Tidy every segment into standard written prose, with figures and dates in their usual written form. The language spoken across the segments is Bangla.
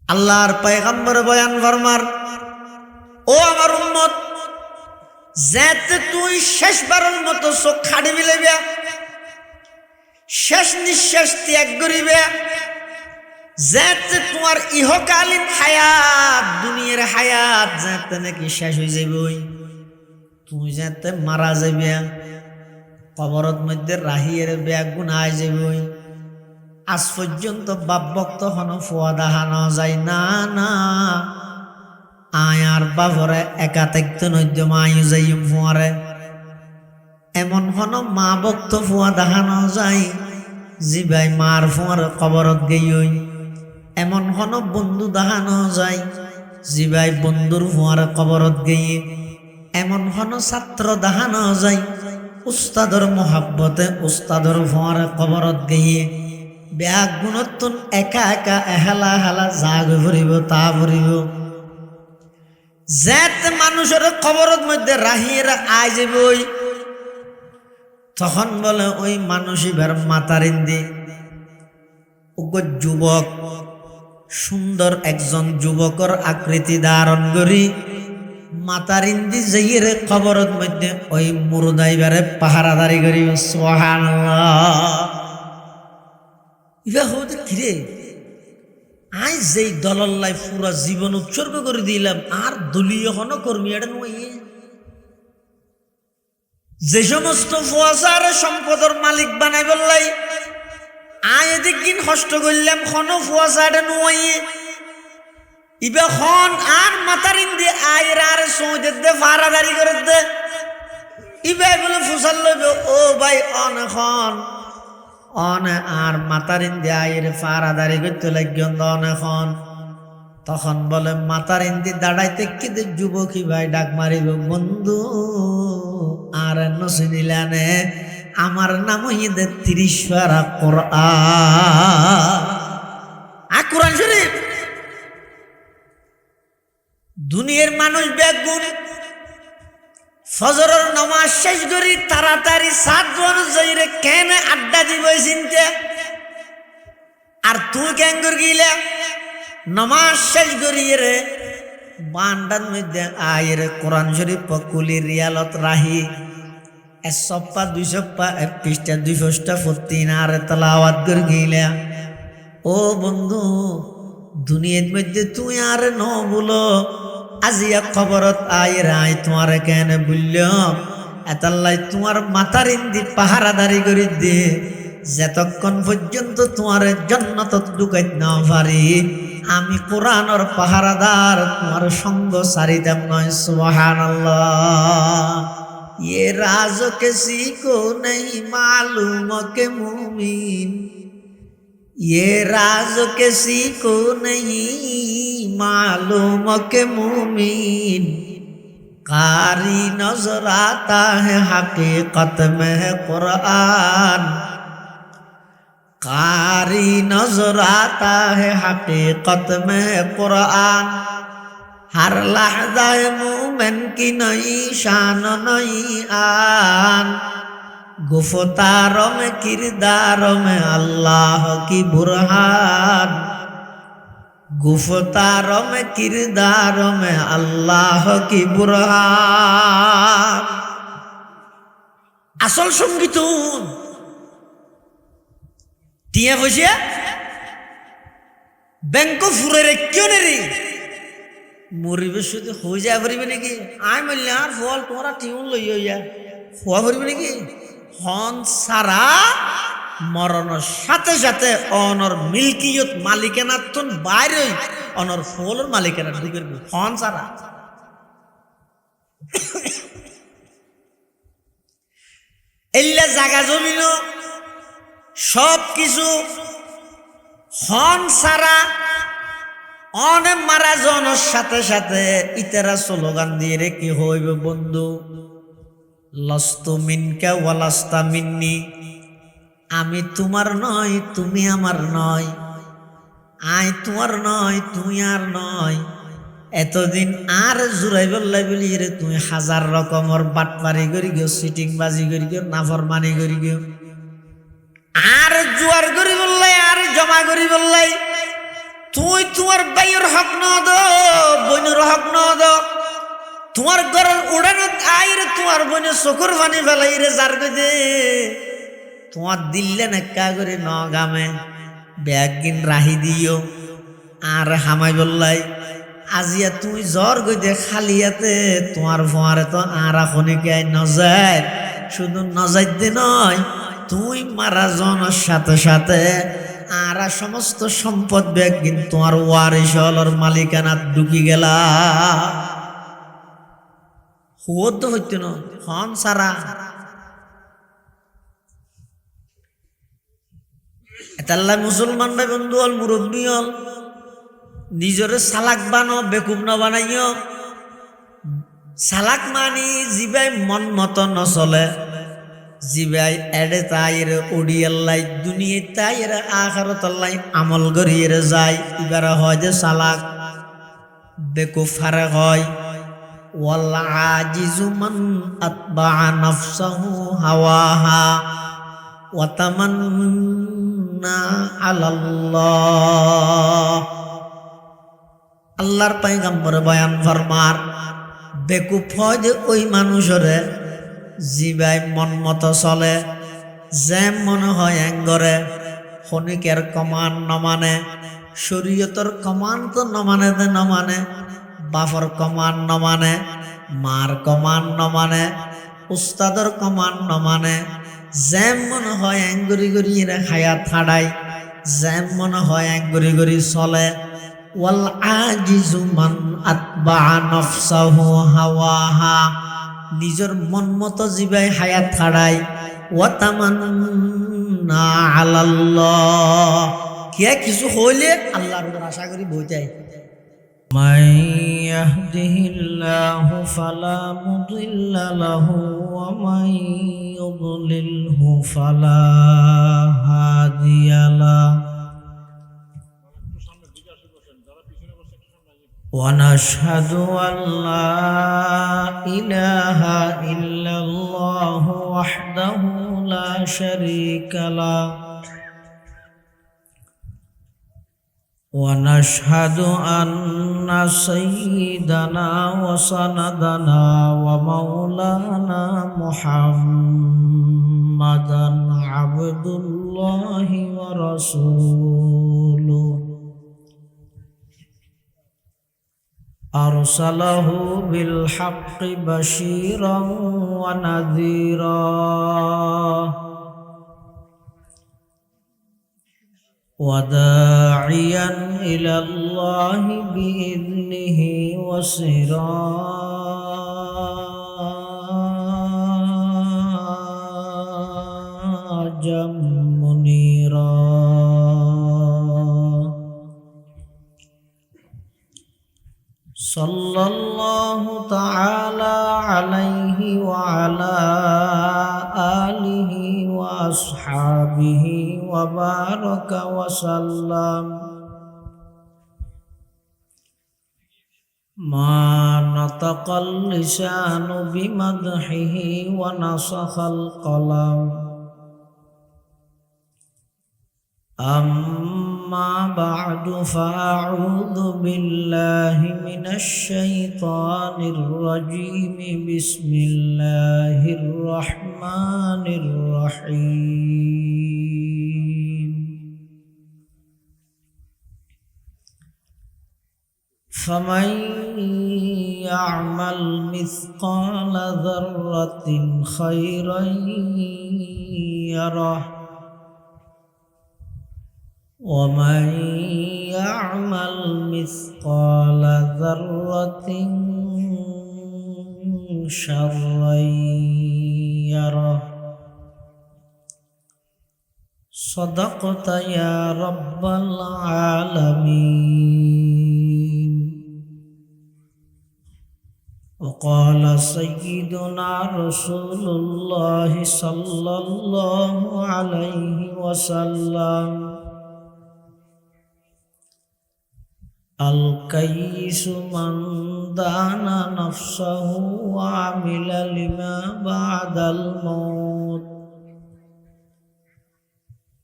আল্লাহর পয়গম্বর বয়ান ফরমার, ও আমার উম্মত, যাতে তুই শেষবারের মতো চোখ খাড়ি মিলাইবে, শেষ নিঃশ্বাস ত্যাগ করিবে, যাতে তোমার ইহকালীন হায়াত, দুনিয়ার হায়াত যাতে নাকি শেষ হয়ে যাবে, তুমি যাতে মারা যাবে, কবরত মধ্যে রাহিয়ের ব্যাগ গুনায় যাবে, আজ পর্যন্ত বাপ ভক্ত হন ফুয়া দেখানো যায় না। না, আয়ার বাবরে একাতেক্ত নদ্য মায়ু যাই ফুয়ারে, এমন হন মা ভক্ত ফুয়া দেখানো যায় জিবাই মার ফুয়ার কবরত গেই, এমন হন বন্ধু দেখানো যায় জিবাই বন্ধুর ফুয়ার কবরত গিয়ে, এমন হন ছাত্র দেখানো যায় উস্তাদর মোহাব্বতে উস্তাদর ফুয়ার কবরত গিয়ে, ব্যাগ গুণত্তন একা একা এহেলা হেলা জাগ ভরিব তা ভরিব, যেত মানুষের কবরত মধ্যে রাহিয়ের আই যাবই, তখন বলে ওই মানুষই বের মাতারিন্দি যুবক, সুন্দর একজন যুবকর আকৃতি ধারণ করি মাতারিন্দি যাইয়ের কবরত মধ্যে ওই মুরদাই বেড়ে পাহারাদারি করি। সুবহানাল্লাহ। ইবা হতে কিরে, আই যেই দলল্লাই পুরা জীবন উৎসর্গ করে দিলাম, আর দলীয় হন কর্মী এটা নয়, যে সমস্ত ফুয়াশার সম্পদের মালিক বানাই বললাই আয় এদিক দিন কষ্ট করলাম খন ফুয়াশা এটা নয়, ইবা খন আর মাতারিন দিয়ে আয়ের আর সৌদের দে ফারাদারি করে দে, ইবা বলে ফুসাল লইবে ও ভাই অনেখন অনে আর মাতারিন দিয়ে আয়ের ফারাদারি করতে লাগিয়ে অনেখন, তখন বলে মাতারিন দিয়ে দাঁড়াইতে কিন্তু যুবকী ভাই ডাক মারিব, বন্ধু আর নসিনিলানে আমার নাম হইতে 30 পারা কোরআন শরীফ। দুনিয়ার মানুষ বেগুন ফজরের নামাজ শেষ করি তাড়াতাড়ি 7 অনুযায়ী কেন আড্ডা দিব চিনতে, আর তুই কেন গিলে নামাজ শেষ করি রে বান্ডার মধ্যে আয়ের কোরআন শরীফ পকুলি রিয়ালত রাহি 1 সপ্তাহ 2 সপ্তাহ 1 পৃষ্ঠা 2 পৃষ্ঠা ফতিন আর তেলাওয়াত করে গিলে, ও বন্ধু দুনিয়ার মধ্যে তুই আর ন বলো আজিয়া খবরত আয়ের আয় তোমার কেন বললাম এতাল্লাই তোমার মাথার ইন্দি পাহারাদারি করে দে, যতক্ষণ পর্যন্ত তোমার জান্নাত ঢুকাইতে না পারি আমি কোরআনের পাহারাদার তোমার সঙ্গ সারিতাম নয়। সুবহানাল্লাহ। ये राज किसी को नहीं मालूम के मुमीन, ये राज किसी को नहीं मालूम के मुमीन, कारी नजर आता है हकीकत में है कुरान, कारी नजर आता है हकीकत में है कुरान, हर लहज़ा मोमिन की नई शान नई आन, गुफ्तारों में किरदारों में अल्लाह की बुरहान, गुफ्तारों में किरदारों में अल्लाह की बुरहान। আসল সঙ্গীত টিয়া বসে ব্যাংক ফুরে কেউ নেই মরিবে শুধু হয়ে যায় পারিবে নাকি, আই বললে আর ফল তোমরা টিউন লইয়া ইয়া হওয়া পারিবে নাকি, হন সারা মরণের সাথে সাথে অনর মিল্কিয়ত মালিকানা তুন বাইরে অনর ফলের মালিকানা ঢুকে হন সারা। এল্লা জায়গা জমিল সব কিছু হন সারা অনেক মারা জনের সাথে সাথে ইতারা স্লোগান দিয়ে রে কি হইবে বন্ধু, লস্তু মিনকা ওয়ালাস্তা মিন্নি, আমি তোমার নয় তুমি আমার নয়, আই তোমার নয় তুই আর নয়, এতদিন আর জুড়াই বললাই বলি রে তুই 1000 রকমের বাটপারি করি গিয়ে সিটিং বাজি করি গিয়ে নাফরমানি করি গিয়ে আর জুয়ার করি বললাই আর জমা করি বললাই তুই তোমার ভাইয়ের হক ন দো, বোনের হক ন দো। তোমার ঘরের উড়ানো আইরে তোমার বোনে চকুর পানি ফেলাই রে যার দে তোমার দিল্লে নেকা করে ন গামে ব্যাগ গিন রাহি দিও আর হামাই বললাই আজিয়া তুই জ্বর গই খালিয়াতে তোমার ভোয়ারে তো আর এখনকে নজায় শুধু নজাই দে নয়, তুই মারা জনের সাথে সাথে আর সমস্ত সম্পদ ব্যাগ কিন্তু তোমার ওয়ারিশ হলর মালিকানাত ঢুকি গেলা। হুয় তো হইতো না হন সারা এতাল্লাই মুসলমান ভাই বন্ধু হল মুরব্বী হল নিজরে সালাক বানো বেকুব না বানাইও। সালাক মানি জিবাই মন মতো নচলে, জিবাই এডে তাইর ওডিয়াল্লাই দুনিয়া তাইর আখারতাল্লাই আমল করিয়ে যায়, এবার হয় যে সালাক। বেকুব ফারে হয় ওয়াল আজিজু মান আতবা নাফসাহু হাওয়াহা ওয়া তামান্না আলাল্লাহ। আল্লাহর পয়গম্বর বয়ান ফরমার বেকুব হয় যে ওই মানুষরে জিবাই মন মতো চলে, যেম মনে হয় এঙ্গরে খনিকের কমান নমানে, শরীয়তর কমান তো নমানে দে নমানে, বাফর কমান নমানে, মার কমান নমানে, উস্তাদর কমান নমানে, যেম মনে হয় এঙ্গরি গরি এরা খায়া থাড়াই, যেম মনে হয় এঙ্গরি গরি চলে। ওয়াল আজিজু মান আতবা নাফসাহু হাওয়াহা, নিজের মন মতো জিবাই হায়াত ছাড়াই। ওয়া তামান্না আলাল্লাহ, কে কিছু হইলে আল্লাহর উপর আশা করি বইটাই। মান ইয়াহদিহিল্লাহু ফালা মুদিল্লা লাহু ওয়া মান ইউদ্লিলহু ফালা হাদিয়া লাহু। ونشهد أن لا إله إلا الله وحده لا شريك له ونشهد أن سيدنا وسندنا ومولانا محمدا عبد الله ورسوله أرسله بالحق بشيرا ونذيرا وداعيا إلى الله بإذنه وسراجا منيرا. صلى الله تعالى عليه وعلى آله وأصحابه وبارك وسلم. ما نطق اللسان بمدحه ونسخ القلم. أما بعد فأعوذ بالله من الشيطان الرجيم. بسم الله الرحمن الرحيم. فمن يعمل مثقال ذرة خيرا يره ومن يعمل مثقال ذرة شرا يره. صدقت يا رب العالمين. وقال سيدنا رسول الله صلى الله عليه وسلم: الكيس من دان نفسه وعمل لما بعد الموت.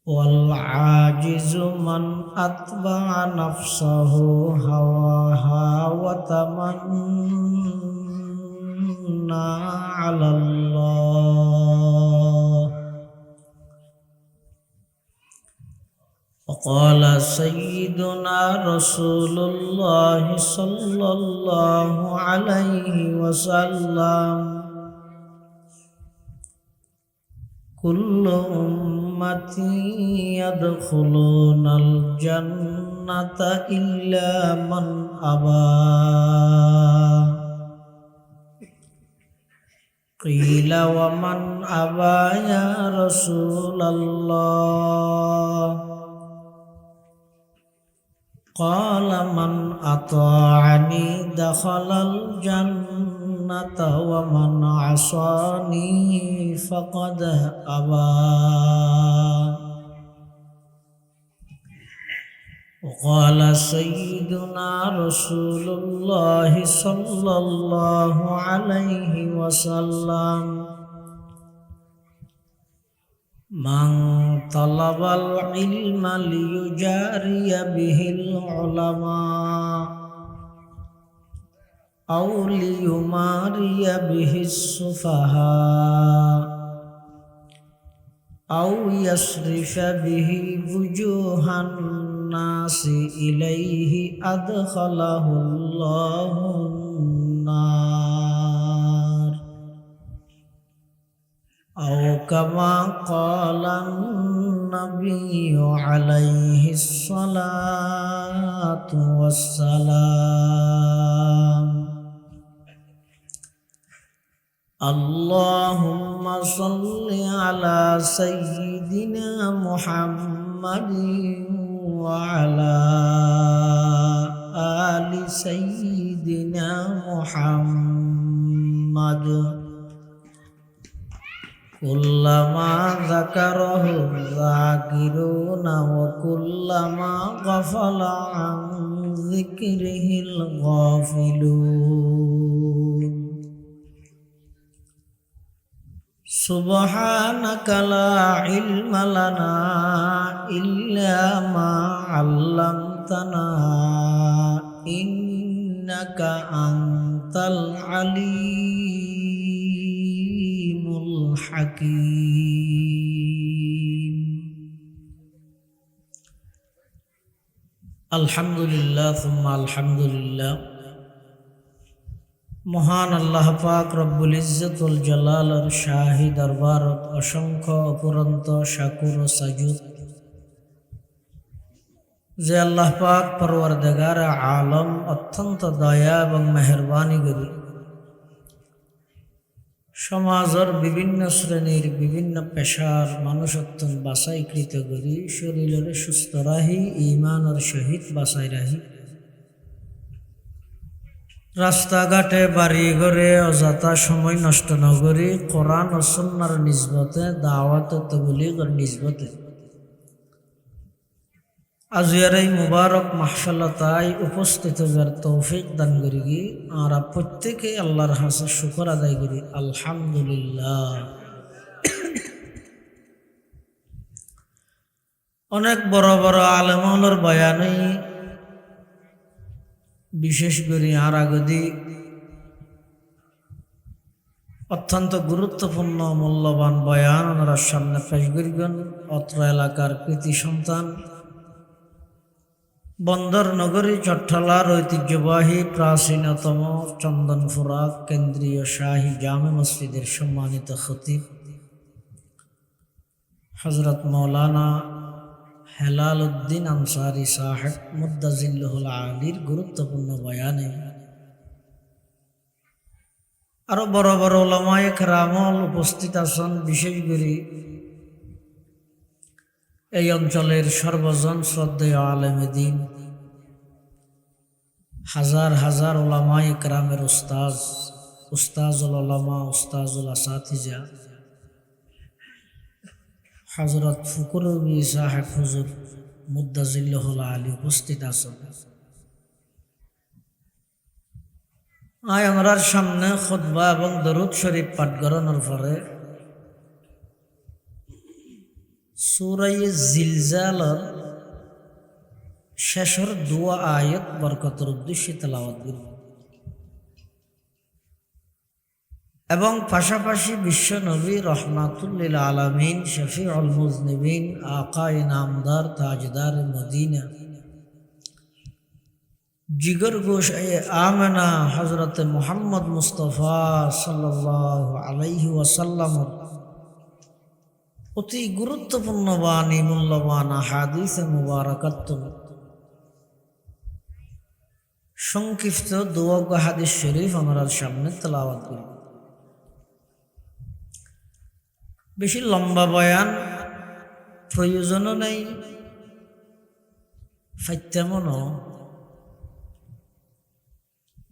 والعاجز من أتبع نفسه هواها وتمنى على الله. وقال سيدنا رسول الله صلى الله عليه وسلم: كل أمتي يدخلون الجنة إلا من أبى. قيل: ومن أبى يا رسول الله؟ قال: من أطاعني دخل الجنة ومن عصاني فقد أبى. وقال سيدنا رسول الله صلى الله عليه وسلم: من طلب العلم ليجاري به العلماء أو ليماري به السفهاء أو يصرف به وجوه الناس إليه أدخله الله النار. أو كما قال النبي عليه الصلاة والسلام: اللهم صل على سيدنا محمد وعلى آل سيدنا محمد كلما ذكره الذاكرون وكلما غفل عن ذكره الغافلون. سبحانك لا علم لنا إلا ما علمتنا إنك أنت العليم الحكيم. الحمد لله ثم الحمد لله. মহান আল্লাহ পাক রব্বুল ইজ্জতুল জালালের শাহী দরবারত অসংখ্য অপুরন্ত শাকুর ও সাজুদ যে আল্লাহ পাক পরওয়ারদিগার আলম অত্যন্ত দয়া এবং মেহেরবানি করি সমাজের বিভিন্ন শ্রেণীর বিভিন্ন পেশার মানুষত্ব বাছাইকৃত করি শরীরের সুস্থ রাহি ঈমানের সহিত বাছাই রাহি রাস্তাঘাটে বাড়ি ঘরে অযথা সময় নষ্ট নগরী কোরআন ও সুন্নাহর নিসবতে দাওয়াত ও তাবলীগের নিসবতে আজিয়ার এই মুবারক মাহফিলতায় উপস্থিত হওয়ার তৌফিক দান করি আমরা প্রত্যেকে আল্লাহর কাছে শুকর আদায় করি আলহামদুলিল্লাহ। অনেক বড় বড় আলেমুলের বয়ানে বিশেষ করে আর আগদি অত্যন্ত গুরুত্বপূর্ণ মূল্যবান বয়ান ওনার সামনে পেশ করিবেন। অত্র এলাকার কৃতি সন্তান বন্দর নগরী চট্টলার ঐতিহ্যবাহী প্রাচীনতম চন্দনপুরা কেন্দ্রীয় শাহী জামে মসজিদের সম্মানিত খতিব হযরত মাওলানা হেলাল উদ্দিন আনসারী সাহেব মুদ্দাজিল্লুহুল আলীর গুরুত্বপূর্ণ বয়ানে আরো বড় বড় উলামায়ে কেরামল উপস্থিত আছেন। বিশেষ করে এই অঞ্চলের সর্বজন শ্রদ্ধেয় আলেমে দ্বীন হাজার হাজার উলামায়ে কেরামের উস্তাজুল উলামা উস্তাজুল আসাতিজা হযরত ফখরুল সাহেব হুজুর মুদ্দাজিল্লুহুল আলী উপস্থিত আছেন। আমরার সামনে খুতবা এবং দরুদ শরীফ পাঠ করানোর পরে সূরা জিলজালর শেষের দুয়া আয়াত বরকতের উদ্দেশ্যে তেলাওয়াত করব এবং পাশাপাশি বিশ্ব নবী রহমাতুল লিল আলামিন শফিউল মুজনিবিন আকায়ে নামদার তাজদার মদিনা জিগর গোশায়ে আমেনা হযরত মুহাম্মদ মুস্তাফা সাল্লাল্লাহু আলাইহি ওয়াসাল্লাম অতি গুরুত্বপূর্ণ বাণী মূল্যবান হাদিস মুবারাকাত সংক্ষিপ্ত দোয়া হাদিস শরীফ আমরা সামনে তেলাওয়াত করি। বেশি লম্বা বয়ান প্রয়োজনও নেই, ফাইতেমনও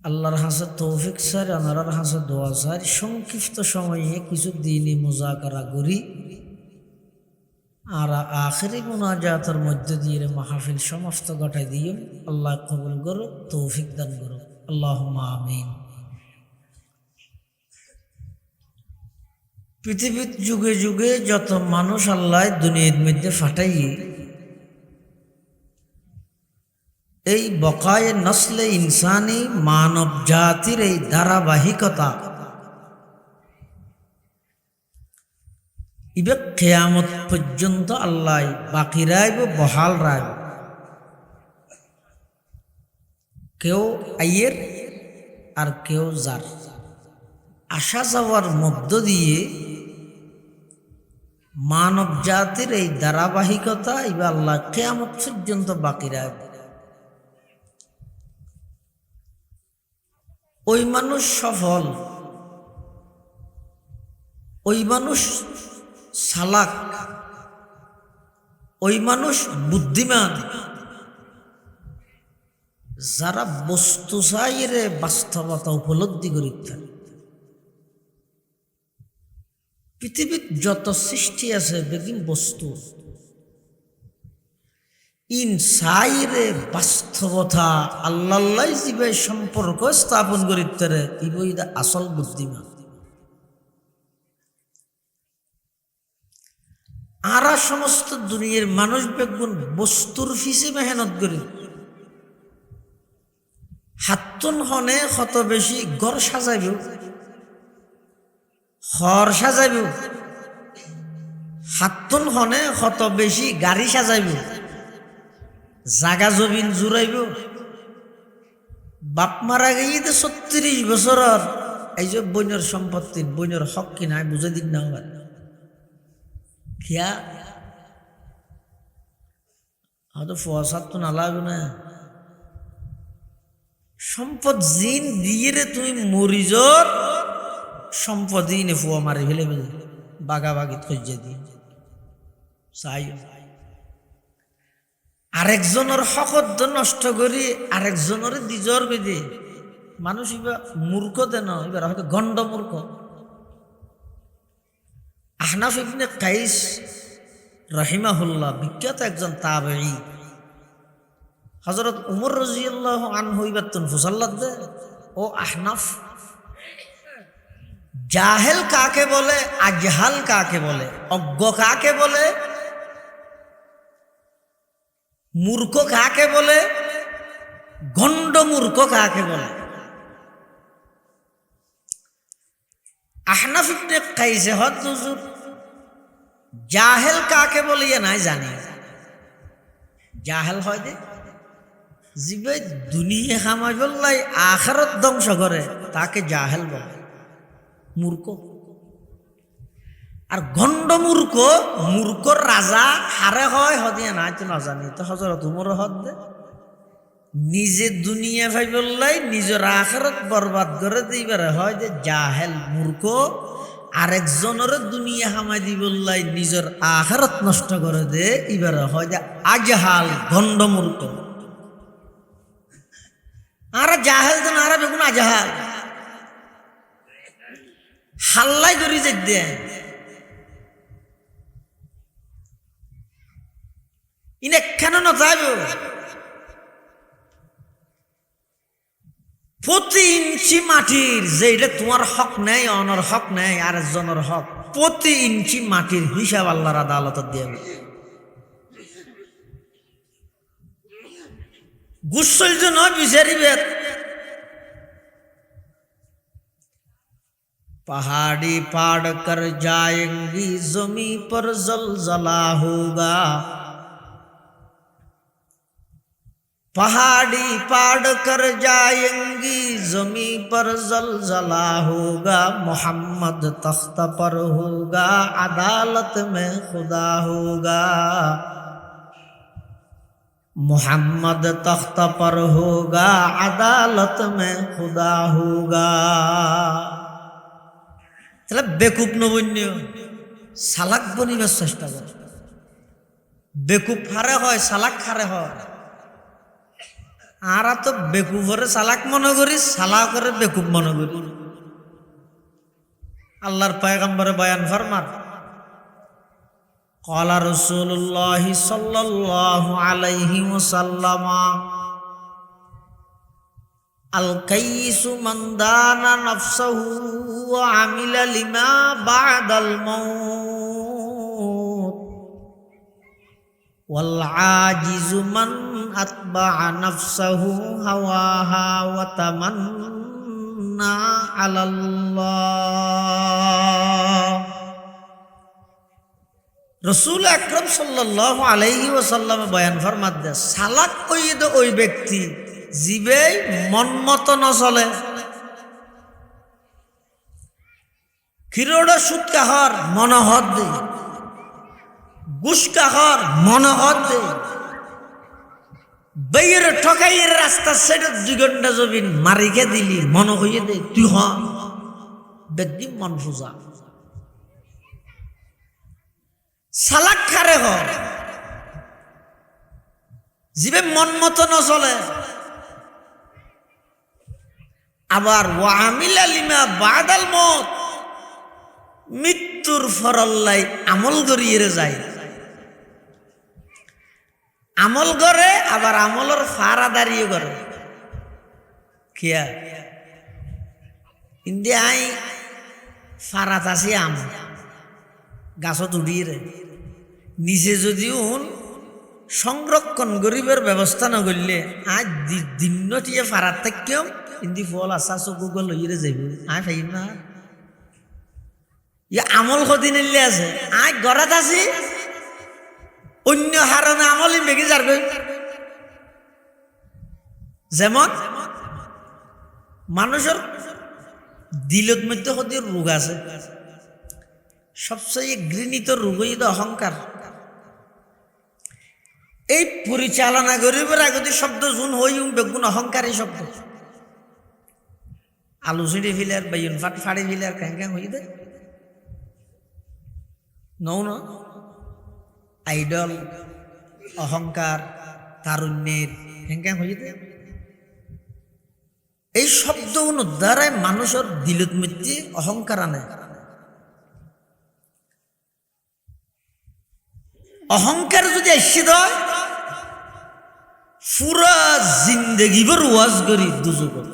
আল্লাহর হাসে তৌফিক স্যার আনারার হাসে দোয়া স্যার সংক্ষিপ্ত সময়ে কিছু দিনই মুজাকারা করি আর আখেরি মুনাজাতের মধ্য দিয়ে মাহফিল সমাপ্ত ঘটাই দিয়ে আল্লাহ কবুল করো, তৌফিক দান করো, আল্লাহুম্মা আমিন। পৃথিবীর যুগে যুগে যত মানুষ আল্লাহ দুনিয়ার মধ্যে ফাটাই এই বকায়ে নসলে ইনসানি মানব জাতির এই ধারাবাহিকতা ইবে কিয়ামত পর্যন্ত আল্লাহ বাকি রাইব, বহাল রাইব। কেউ আইয়ের আর কেউ যার আসা যাওয়ার মধ্য দিয়ে মানব জাতির এই ধারাবাহিকতা ইবে আল্লাহ কিয়ামত পর্যন্ত বাকি রাইব। ওই মানুষ সফল, ওই মানুষ চালাক, ওই মানুষ বুদ্ধিমান যারা বস্তু চাইরে বাস্তবতা উপলব্ধি করি। পৃথিবীর যত সৃষ্টি আছে বেগিন বস্তু ইন সাইরে বাস্তবতা আল্লাহ জীবে সম্পর্ক স্থাপন করিতে ইবই আসল বুদ্ধিমান। আরা সমস্ত দুনিয়ার মানুষ বেগুন বস্তুর ফিসে মেহনত করি, হাতুন হনে কত বেশি ঘর সাজাইব, ঘর সাজাইব, হাতুন হনে কত বেশি গাড়ি সাজাইব, জাগা জমিন জুড়াইব। বাপ মারা গিয়ে ৩৬ বছরের এই যে বইনের সম্পত্তির বইনের হক কিনা বুঝে দিন না হয় কিয়া হয়তো ফসাদ তো না লাগবে না। সম্পদ জিন দিয়ে রে তুমি মরিজর সম্পদ দিনে ফুয়া মারি ফেলে ফেলে বাগাবাগি খোঁজে দিয়ে চাই আরেকজনের হকত নষ্ট করি আরেকজনের দিজর বেদে মানুষ এবার মূর্খ দেন, এবার হয়তো গণ্ড মূর্খ। আহনাফ ইবনে কাইস রহিমাহুল্লাহ বিখ্যাত একজন তাবেঈ, হযরত উমর রাদিয়াল্লাহু আনহু ইবাতুন ফুসাল্লাত দে ও আহনাফ জাহেল কাকে বলে, আজহাল কাকে বলে, অজ্ঞ কাকে বলে, মূর্খ কাকে বলে, গণ্ড মূর্খ কাকে বলে। আহনাফ ইবনে কাইসে হদ হুজুর জাহেল কাকে বলে নাই জানি। জাহেল হয় দে জিবে দুনিয়া খামাই বললাই আখিরাত ধ্বংস করে তাকে জাহেল বলে, মূর্খ। আর গণ্ড মূর্খ, মূর্খর রাজা হারে হয় হদিয়া নাই তো না জানি। তো হযরত উমর হদ দে নিজে দুনিয়া ভাই বললাই নিজের আখিরাত বরবাদ করে দিবারে হয় যে জাহেল মূর্খ, আরেকজনের দুনিয়া হামাই দি বললাই নিজের আখিরাত নষ্ট করে দে এবারে হয় যে আজহাল গণ্ড মূর্খ। আর জাহেল তো না, আর বেগুন আজহাল হাল্লাই করি যে দে ইনে কেন না যাইব। প্রতি ইঞ্চি মাটির যেটা তোমার হক নেই, অনর হক নেই, আরেকজনের হক, প্রতি ইঞ্চি মাটির হিসাব আল্লাহর আদালতে দিয়ে गुस्सल जो न बिचारी बेत पहाड़ी पाड़ कर जाएंगी जमी पर जलजला होगा पहाड़ी पाड़ कर जाएंगी जमी पर जलजला होगा मोहम्मद तख्त पर होगा अदालत में खुदा होगा मोहम्मद तख्त पर होगा अदालत में खुदा होगा তাহলে বেকুব নবন্য সালাক বনিবার চেষ্টা করে বেকুব হারে হয় সালাক হারে হয় আর তো বেকুবরে সালাক মনে করি সালাকরে বেকুব মনে করি আল্লাহর পয়গম্বরে বয়ান ফরমান قال رسول الله صلى الله عليه وسلم الكيس من دان نفسه وعمل لما بعد الموت والعاجز من أتبع نفسه هواها وتمنى على الله रसूल আকরাম সাল্লাল্লাহু আলাইহি ওয়াসাল্লাম বয়ান ফরমাত দে সালাক কইদ ওই ব্যক্তি জিবে মন মতো ন চলে খিরোড়া সুদ কাহর মনহদ দে গুস কাহর মনহদ দে বাইর ঠকাইয়ের রাস্তা সেটা 2 ঘন্টা জবিন মারিকে দিলি মন হইয়ে দে তুই হ ব্যক্তি মন ফুজা সালাক খারে হ জিবে মন মতো ন চলে আবার ওয়ামিলা লিমা বাদাল মত মৃত্যুর ফরল্লাই আমল করিয়ে যায় আমল করে আবার আমলের ফারা দাঁড়িয়ে করে কিয়া ইন্দিয়া আই ফারাত আছে আম গাছত উড়িয়ে রে নিচে যদিও সংরক্ষণ গরিবের ব্যবস্থা না করলে আজ দিনটিয়ে ফারাত থাকেও কিন্তু ফল আসা চকুকে লইরে যাইব আয় ফাইম না ইয়ে আমল সদিন আছে আয় ঘৰত আছি অন্য হারণে আমল বেগে যাবে যেমন মানুষের দিলত মধ্যে সদি রোগ আছে সবচেয়ে ঘৃণিত রোগ হইল অহংকার এই পরিচালনা গরিবের আগতে শব্দ জুন হই বেগুন অহংকারী শব্দ আলু ছিঁড়ে ফিলার বাইন ফাট ফাড়ি ফিলার ক্যাং ক্যাং হয়ে দে নৌ ন আইডল অহংকার তারুণ্যের ক্যাং ক্যাং হয়ে দে এই শব্দগুলো দ্বারাই মানুষের দিলত মধ্যে অহংকার আনে অহংকার যদি আসছে দেয় পুরা জিন্দগি ভর ওয়াজ করি দুজগত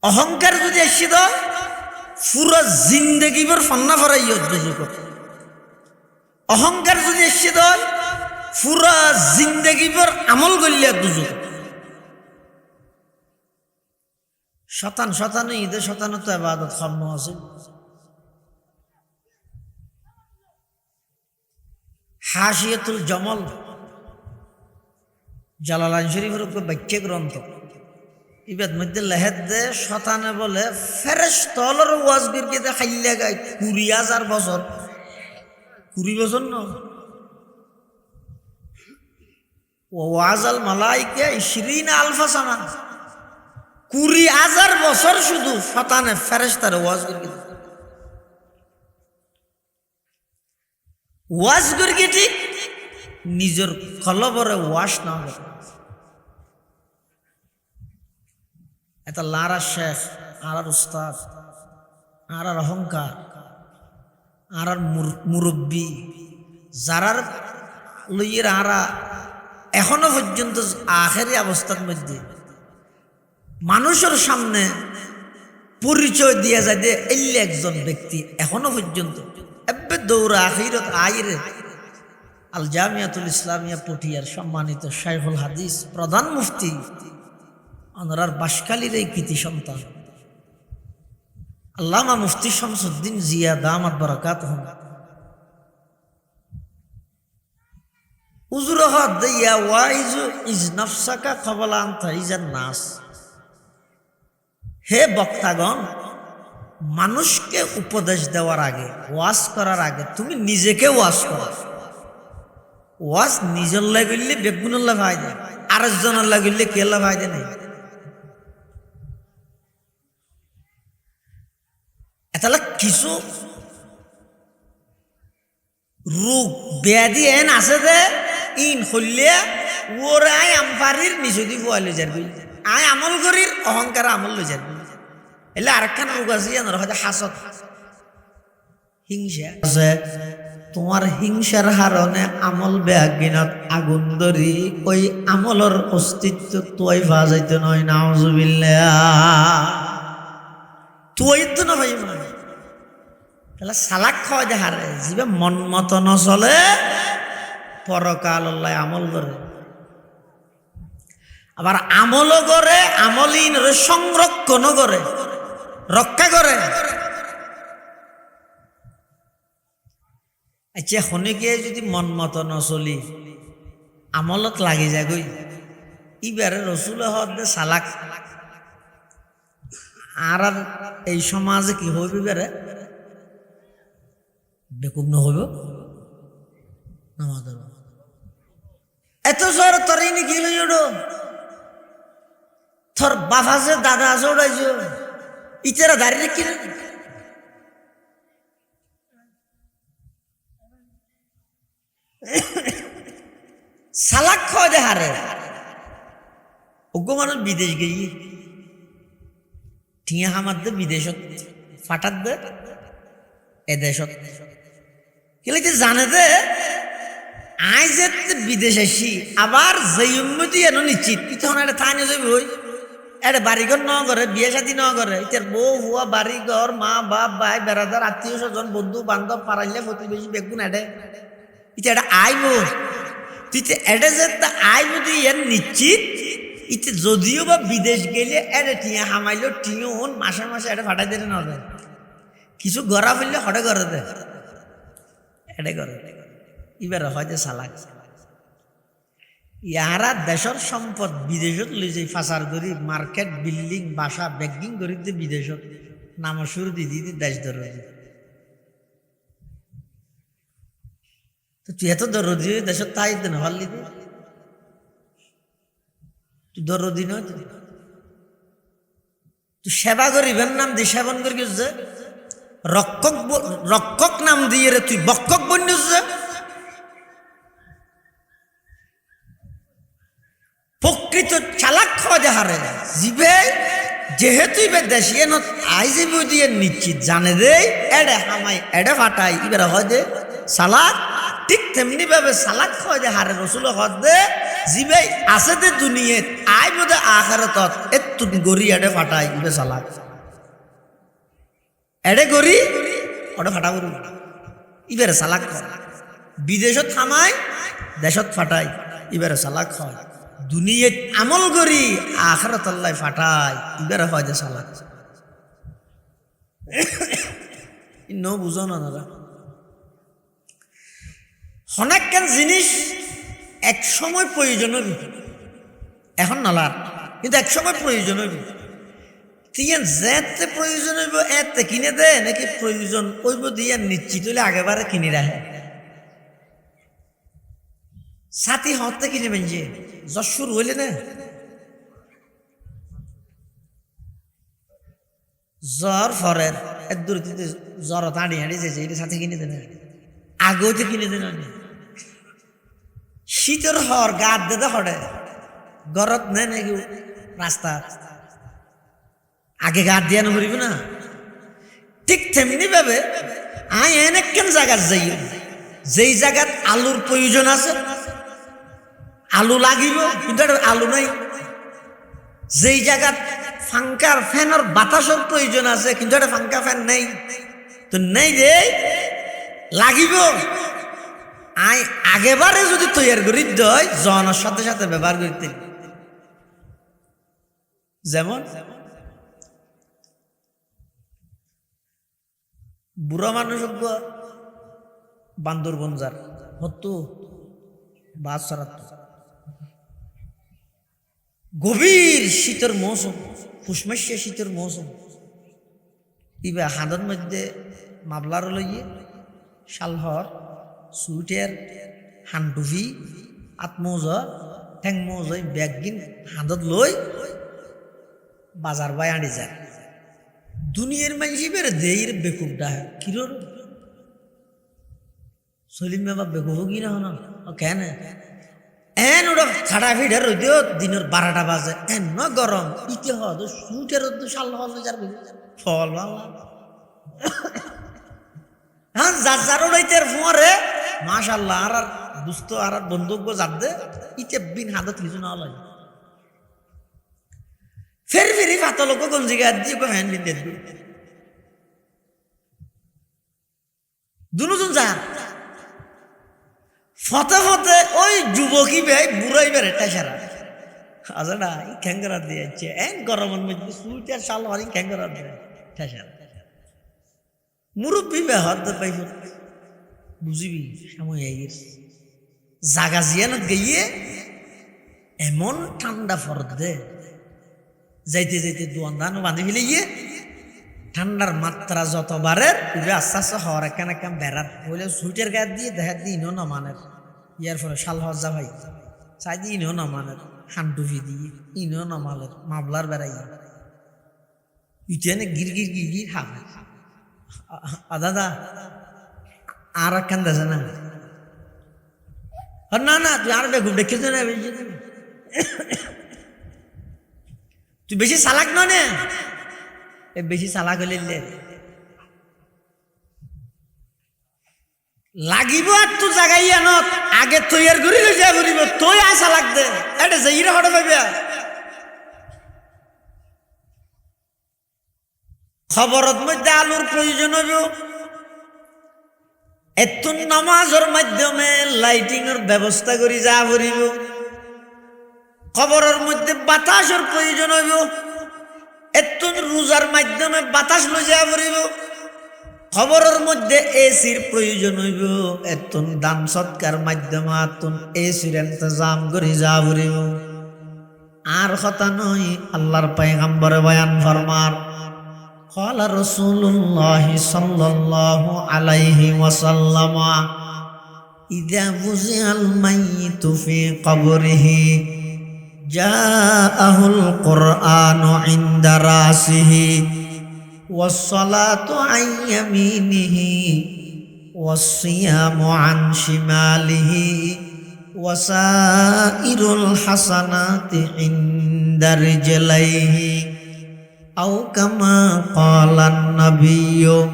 অহংকার যদি আসছে দেয় পুরা জিন্দগি ভর ফান্না ফরাই দুজগত অহংকার যদি আসছে দেয় পুরা জিন্দগি ভর আমল করলে দুজগত শতান শতানে ঈদে শতানে তো ইবাদত কর্ম আছে হাশিয়াতুল জমল জালালাইন শরীফের উপর ব্যাখ্যা গ্রন্থ ইবাদ মধ্যে লেহেদ দে শতানে বলে ফেরেশতার ওয়াজ গিরকে দে খাইলে গায় 20,000 বছর 20 বছর ন ওয়াজাল মালাইকা 20,000 সানা 20,000 বছর শুধু শতানে ফেরেশতার ওয়াজ গিরকে ওয়াজ গিরকে ঠিক নিজের কলবরে ওয়াশ না হবে এটা লারা শেখ আর উস্তাদ আর অহংকার আর মুরব্বী যারার লইয়ের আরা এখনো পর্যন্ত আখেরি অবস্থার মধ্যে মানুষের সামনে পরিচয় দিয়া যায় যে এই একজন ব্যক্তি এখনো পর্যন্ত এবে দৌড়া আখিরত আইরে আল জামিয়াতুল ইসলামিয়া পটিয়ার সম্মানিত শাইখুল হাদিস প্রধান মুফতি ওনার বাসকালীর এই কৃতি সন্তান আল্লামা মুফতি শামসুদ্দিন জিয়া দামাত বারাকাতুহু উজুরহাত দিয়া ওয়াইজু ইজ নাফসাকা ক্বাবলা আন তাইজান নাস। হে বক্তাগণ, মানুষকে উপদেশ দেওয়ার আগে, ওয়াজ করার আগে তুমি নিজেকে ওয়াজ করো। ওয়াজ নিজের লাগলে বেগুনুল্লাহ ভাই দেয়, আরেকজনের লাগলে কেল্লা ভাই দেয় নাই। তাহলে কিছু রোগ ব্যাধি এন আছে যে ইন হইলে ওর আই আমফারির নিচে দি বলে যাবি, আই আমল করির অহংকার আমল লই যাবি। এলে আরেকখান রোগ আছে জানার হয়তো হাসত, হিংসা আছে। তোমার হিংসার হারণে আমল বেআগিনত আগুন ধরি ওই আমলর অস্তিত্ব তুই ভাজাইতে নয়। নাউজুবিল্লাহ, তুই তো না ভাই তাহলে সালাক খাওয়া যে হারে জিবে মন মতো নচলে পরকাল আল্লাহ আমল করে, আবার আমলও করে, আমলিন সংরক্ষণও করে, রক্ষা করে। আচ্ছা শনিকে যদি মন মতো নচলি আমলত লাগি যায় গই, ইবারে রসুল হদে সালাক আর এই সমাজে কি হইবে বেড়ে বেকুব নহইব নামাজ এত জোর তরই নাকি লইড়ো তোর বাপ আছে দাদা আছে ওড়াইছ ইচারা দাঁড়িয়ে কি সালাক খাওয়া দে হারে অজ্ঞ মানুষ বিদেশ গেই ঠিয়া হামার দে বিদেশত ফাটার দে এদেশত কেলে জানে দে আই যে বিদেশ আসি আবার যেই উন্নতি এনো নিশ্চিত তখন এটা ঠাই নিয়ে যাবি হই এটা বাড়িঘর ন করে বিয়ে শাদী ন করে এটার বউ হুয়া বাড়ি ঘর মা বাপ ভাই বেড়াদার আত্মীয় স্বজন বন্ধু বান্ধব পারাইলে প্রতিবেশী বেগুন এডে এটা এটা আইব তুই এটা যে আইব তুই এর নিশ্চিত ইতে যদিও বা বিদেশ গেলে এটা টিয়া হামাইলো টিও হন মাসে মাসে এটা ফাটাই দিলে না দেয় কিছু গড়া ফেললে হটে করে দেয় এটা করে এবার হয়তো সালাক ইয়ারা দেশের সম্পদ বিদেশত লই যাই ফাঁসার করি মার্কেট বিল্ডিং বাসা বেগিং করি বিদেশত নাম শুরু দিদি দেশ ধরে তো তুই এত দরদি দেশত তাই দেন হল্লি দে তুই দরদি নয় তুই সেবা করিবেন নাম দিয়ে সেবন করি যে রক্ষক রক্ষক নাম দিয়ে রে তুই বক্ষক বন্যুস যে প্রকৃত চালাক খাওয়া যাহারে জিবে যেহেতু ইবে দেশিয়ে ন আইজিব দিয়ে নিশ্চিত জানে দে এডে হামাই এডে ফাটাই এবার হয় দে সালাক ঠিক তেমনি ভাবে সালাক খাওয়া যাহারে রসুল হদ দে জিবে আছে দে দুনিয়ে আই বোধে আখারত এত গড়ি এডে ফাটাই ইবে সালাক এডে গড়ি ওটা ফাটা করু ইবারে সালাক খাওয়া বিদেশত থামাই দেশত ফাটাই ইবারে সালাক খাওয়া দুনিয়ে আমল করি আখরাত আল্লাহ ফাটাই ইবারে হয় যে সালাক ন বুঝো না দাদা অনেকখান জিনিস এক সময় প্রয়োজন হবি এখন নালার কিন্তু এক সময় প্রয়োজন হবি তুই যেতে প্রয়োজন হইব এতে কিনে দে নাকি প্রয়োজন হইব দিয়ে নিশ্চিত হইলে আগেবারে কিনে রাখে সাথী হতে কিনে বেঞ্জে জ্বর শুরু হইলে না জ্বর ফরের এর দূর জ্বর হাঁড়ি হাঁড়ি যেছে এটা সাথে কিনে দেন আগেও তো কিনে দেন শীতের হর গাত দে হরে গরত নেই নাকি রাস্তা আগে গাত দিয়ে নড়িব না ঠিক তেমনি ভাবে আই অনেক কেন জায়গার যাই যেই জায়গাত আলুর প্রয়োজন আছে আলু লাগিব কিন্তু আলু নাই যেই জায়গাত ফাঙ্কার ফ্যানের বাতাসের প্রয়োজন আছে কিন্তু একটা ফাঙ্কা ফ্যান নেই তো নেই যে লাগিব আই আগেবারে যদি তৈয়ার করি দয় জনের সাথে সাথে ব্যবহার করতে যেমন বুড়া মানুষ বান্দরবন যার হতো বাস সরাত গভীর শীতের মৌসুম পুষ্মাসিয়া শীতের মৌসুম ইবা হাঁদর মধ্যে মাবলার লইয়ে শালহর সুইটের হান্ডুভি আত্মৌজা ঠেং মৌজা ব্যাগিন হাঁদত লই বাজার বাই আনি যায় দুনিয়ার মানুষ বের দেয়ের বেকুব ডাহে কিরোর সলিম বাবা বেকুব কিনা হন কেন এন ওরা খাটা ফিডে রইদিও দিনের 12টা বাজে এন ন গরম ইতে হদ সুইটের শাল হল যার ফল বাংলা হ্যাঁ যার যার ওইটার ফুয়ারে মাশাল্লাহ আর দুস্থ আর বন্দুক যার দে ইতে বিন হাদত কিছু না লাগে ফের ফেরি ফাতলোক গঞ্জি গাছ দিয়ে ফ্যান বিন দেন দুজন যা ফতে ফতে ওই যুবকই ভাই বুড়াই বেড়ে টেসারা আছে না এই খ্যাঙ্গরা দিয়েছে এক গরমের মধ্যে সুইটার শাল হরি খ্যাঙ্গরা দিয়ে টেসারা মুরব্বী বেহর পাইব বুঝিবি সময় জাগা জিয়ানত গিয়ে এমন ঠান্ডা ফরদ দে যাইতে যাইতে দোয়ান ধান বাঁধি ফেলে গিয়ে ঠান্ডার মাত্রা যত বাড়ে উড়ে আস্তে আস্তে হওয়ার একখান একখান বেড়ার বলে সুইটের গায়ে দিয়ে দেখা দিয়ে ইনো না মানের ইয়ার ফলে শাল হওয়া যা ভাই চাই দিয়ে ইনো না মানের হান্ডুফি দিয়ে ইনো না মালের মাবলার বেড়াই ইটেনে গির গির গির গির হাবে দাদা আর একখান দেছে না না না তুই আর বেগুন দেখেছ না তুই বেশি চালাক নয় বেশি চালাক হলে লাগিব আর তুই জাগাই আনত আগে তৈয়ার করি যা করিব তুই আসা লাগবে এটা যে ইরা হঠাৎ পাইবে খবরত মধ্যে আলুর প্রয়োজন হইব এত নামাজের মাধ্যমে লাইটিং এর ব্যবস্থা করি যা করিব খবরের মধ্যে বাতাসের প্রয়োজন হইব এত রোজার মাধ্যমে বাতাস লই যা করিব খবরের মধ্যে এসির প্রয়োজন হইব এত দান সৎকার মাধ্যমে তুন এসির ইন্তজাম করি যা করিব আর কথা নয় আল্লাহর পয়গম্বর বয়ান ফরমান قال رسول الله صلى الله عليه وسلم إذا وزع الميت في قبره جاءه القرآن عند رأسه والصلاة عن يمينه والصيام عن شماله وسائر الحسنات عند رجليه أو كما قال النبي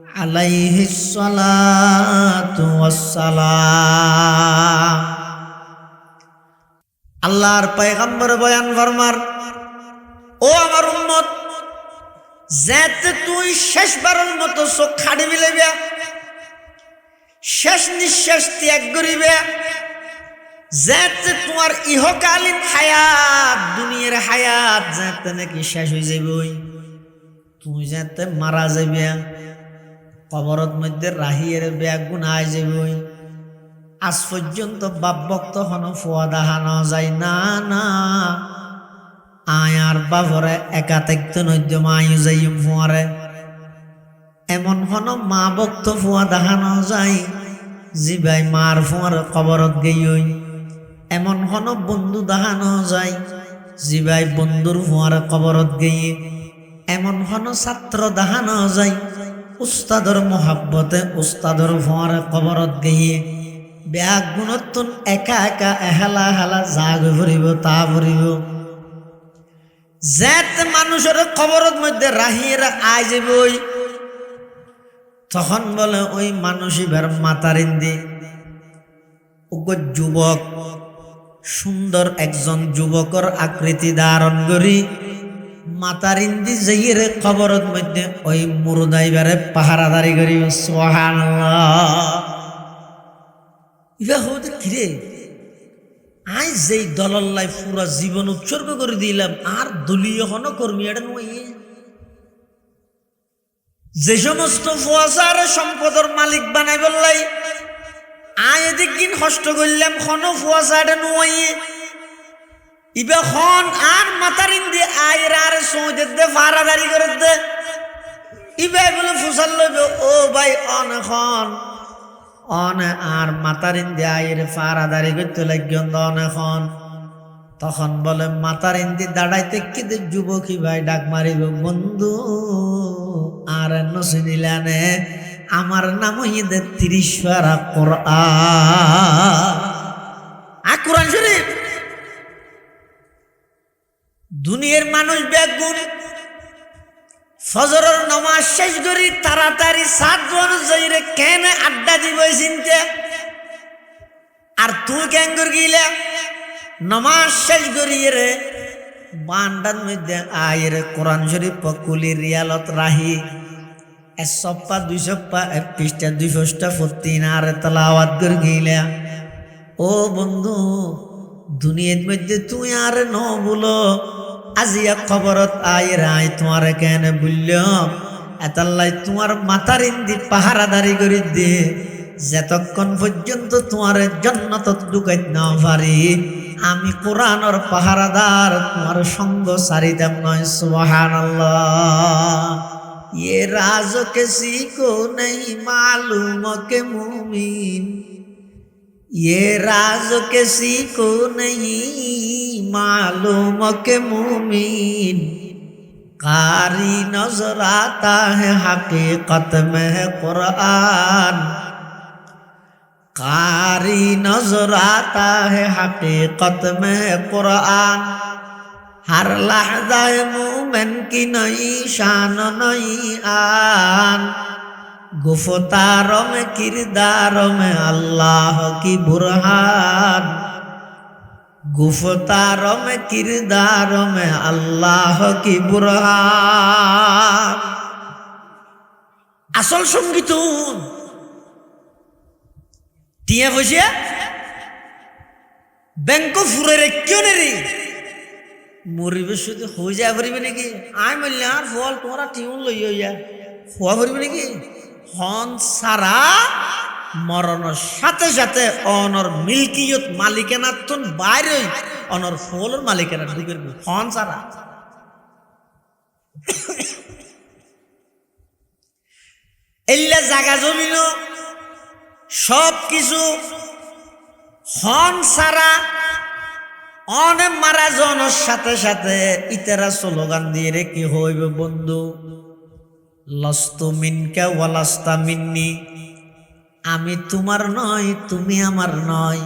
عليه الصلاة والسلام আল্লাহর পয়গম্বর বয়ান ফরমার ও আমার উম্মত যাতে তুই শেষবারের মতো চোখ খাড়ি মিলাইবে শেষ নিঃশ্বাস ত্যাগ করিবে যাতে তোমার ইহকালীন হায়াত দুনিয়ার হায়াত যাতে নাকি শেষ হয়ে যাবে তুমি যাতে মারা যাবে কবরত মধ্যে রাহিয়ের ব্যাগ গুনায় যাবে আজ পর্যন্ত বাপ ভক্ত হন ফুয়া দেখানো যায় না না আয় আর বাবরে একা থাকতে নদ্য মায়ু যাই ফুয়ারে এমন হন মা ভক্ত ফুয়া দেখানো যায় জি ভাই মার ফুয়ার কবরত গেই এমন হন বন্ধু দেখানো যায় জি ভাই বন্ধুর ফুয়ার কবরত গিয়ে এমন হন ছাত্র দেখানো যায় উস্তাদর মোহাব্বতে উস্তাদর ফুয়ার কবরত গিয়ে ব্যাগ গুণত্তন একা একা এহেলা হেলা জাগ ভরিব তা ভরিব যেতে মানুষের কবরত মধ্যে রাহিয়েরা আয় যাব তখন বলে ওই মানুষই বের মাতারিন্দি যুবক সুন্দর একজন যুবকর আকৃতি ধারণ করি মাতারিন্দি যাইয়ের কবরত মধ্যে ওই মুরদাইবারে পাহারাদারি করি সুবহানাল্লাহ ইবা হতে কিরে আই যেই দলাল্লাই পুরা জীবন উৎসর্গ করে দিলাম আর দলীয় হন কর্মী এটা নয় যে সমস্ত ফুয়াশার সম্পদের মালিক বানাই বললাই আয় এদিক দিন কষ্ট করলাম খন ফুয়াশা এটা নয় ইবা খন আর মাথার ইন্দি আয়ের আর সৌদের দে ফারাদারি করে দে ইবা বলে ফুসাল লইবে ও ভাই অনেখন অনে আর মাথার ইন্দি আয়ের ফারাদারি করতে লাগিয়ন অনেখন তখন বলে মাথার ইন্দি দাঁড়াইতে কিদের যুবকী ভাই ডাক মারিব বন্ধু আর নসিনিলানে আমার নাম হইতে 30 পারা কোরআন শরীফ দুনিয়ার মানুষ বেগুন ফজরের নামাজ শেষ করি তাড়াতাড়ি 7 অনুযায়ী রে কেন আড্ডা দিব চিনতে আর তুই কেন গিলে নামাজ শেষ করি রে বান্ডার মধ্যে আয় রে কোরআন শরীফ পকুলি রিয়ালত রাহি 1 সপ্তাহ 2 সপ্তাহ 1 পৃষ্ঠা 2 পৃষ্ঠা ফতিন আর তেলাওয়াত করে গিলা ও বন্ধু দুনিয়ার মধ্যে তুই আর ন বলো আজিয়া খবরত আয় রায় তোমার কেন বললাম এতাল্লাই তোমার মাথার ইন্দি পাহারাদারি করে দে যতক্ষণ পর্যন্ত তোমার জান্নাত ঢুকাই না পারি আমি কোরআনের পাহারাদার তোমার সঙ্গ সারিতাম নয় সুবহানাল্লাহ ये राज किसी को नहीं मालूम के मुमीन ये राज किसी को नहीं मालूम के मुमीन कारी नजर आता है हकीकत में है कुरान कारी नजर आता है हकीकत में है कुरान हर लहजा मोमिन की नई शान नई आन गुफ्तारों में किरदारों में अल्लाह की बुरहान गुफ्तारों में किरदारों में अल्लाह की बुरहान আসল সঙ্গীত টিয়া বসিয়া ব্যাংক ফুরে রে কেউ নেই মরিবে শুধু হয়ে যায় ভরিবে নাকি আই বললে আর ফল তোমরা টিউন লই হইয়া হওয়া ভরিবে নাকি হন সারা মরণের সাথে সাথে অনর মিল্কিয়ত মালিকানার তুন বাইরে অনর ফলের মালিকানা ঠিক করবি হন সারা এল্লা জায়গা জমিল সব কিছু হন সারা অনেক মারা জনের সাথে সাথে ইতারা স্লোগান দিয়ে রে কি হইব বন্ধু লস্তু মিনকা ওয়ালাস্তা মিন্নি আমি তোমার নয় তুমি আমার নয়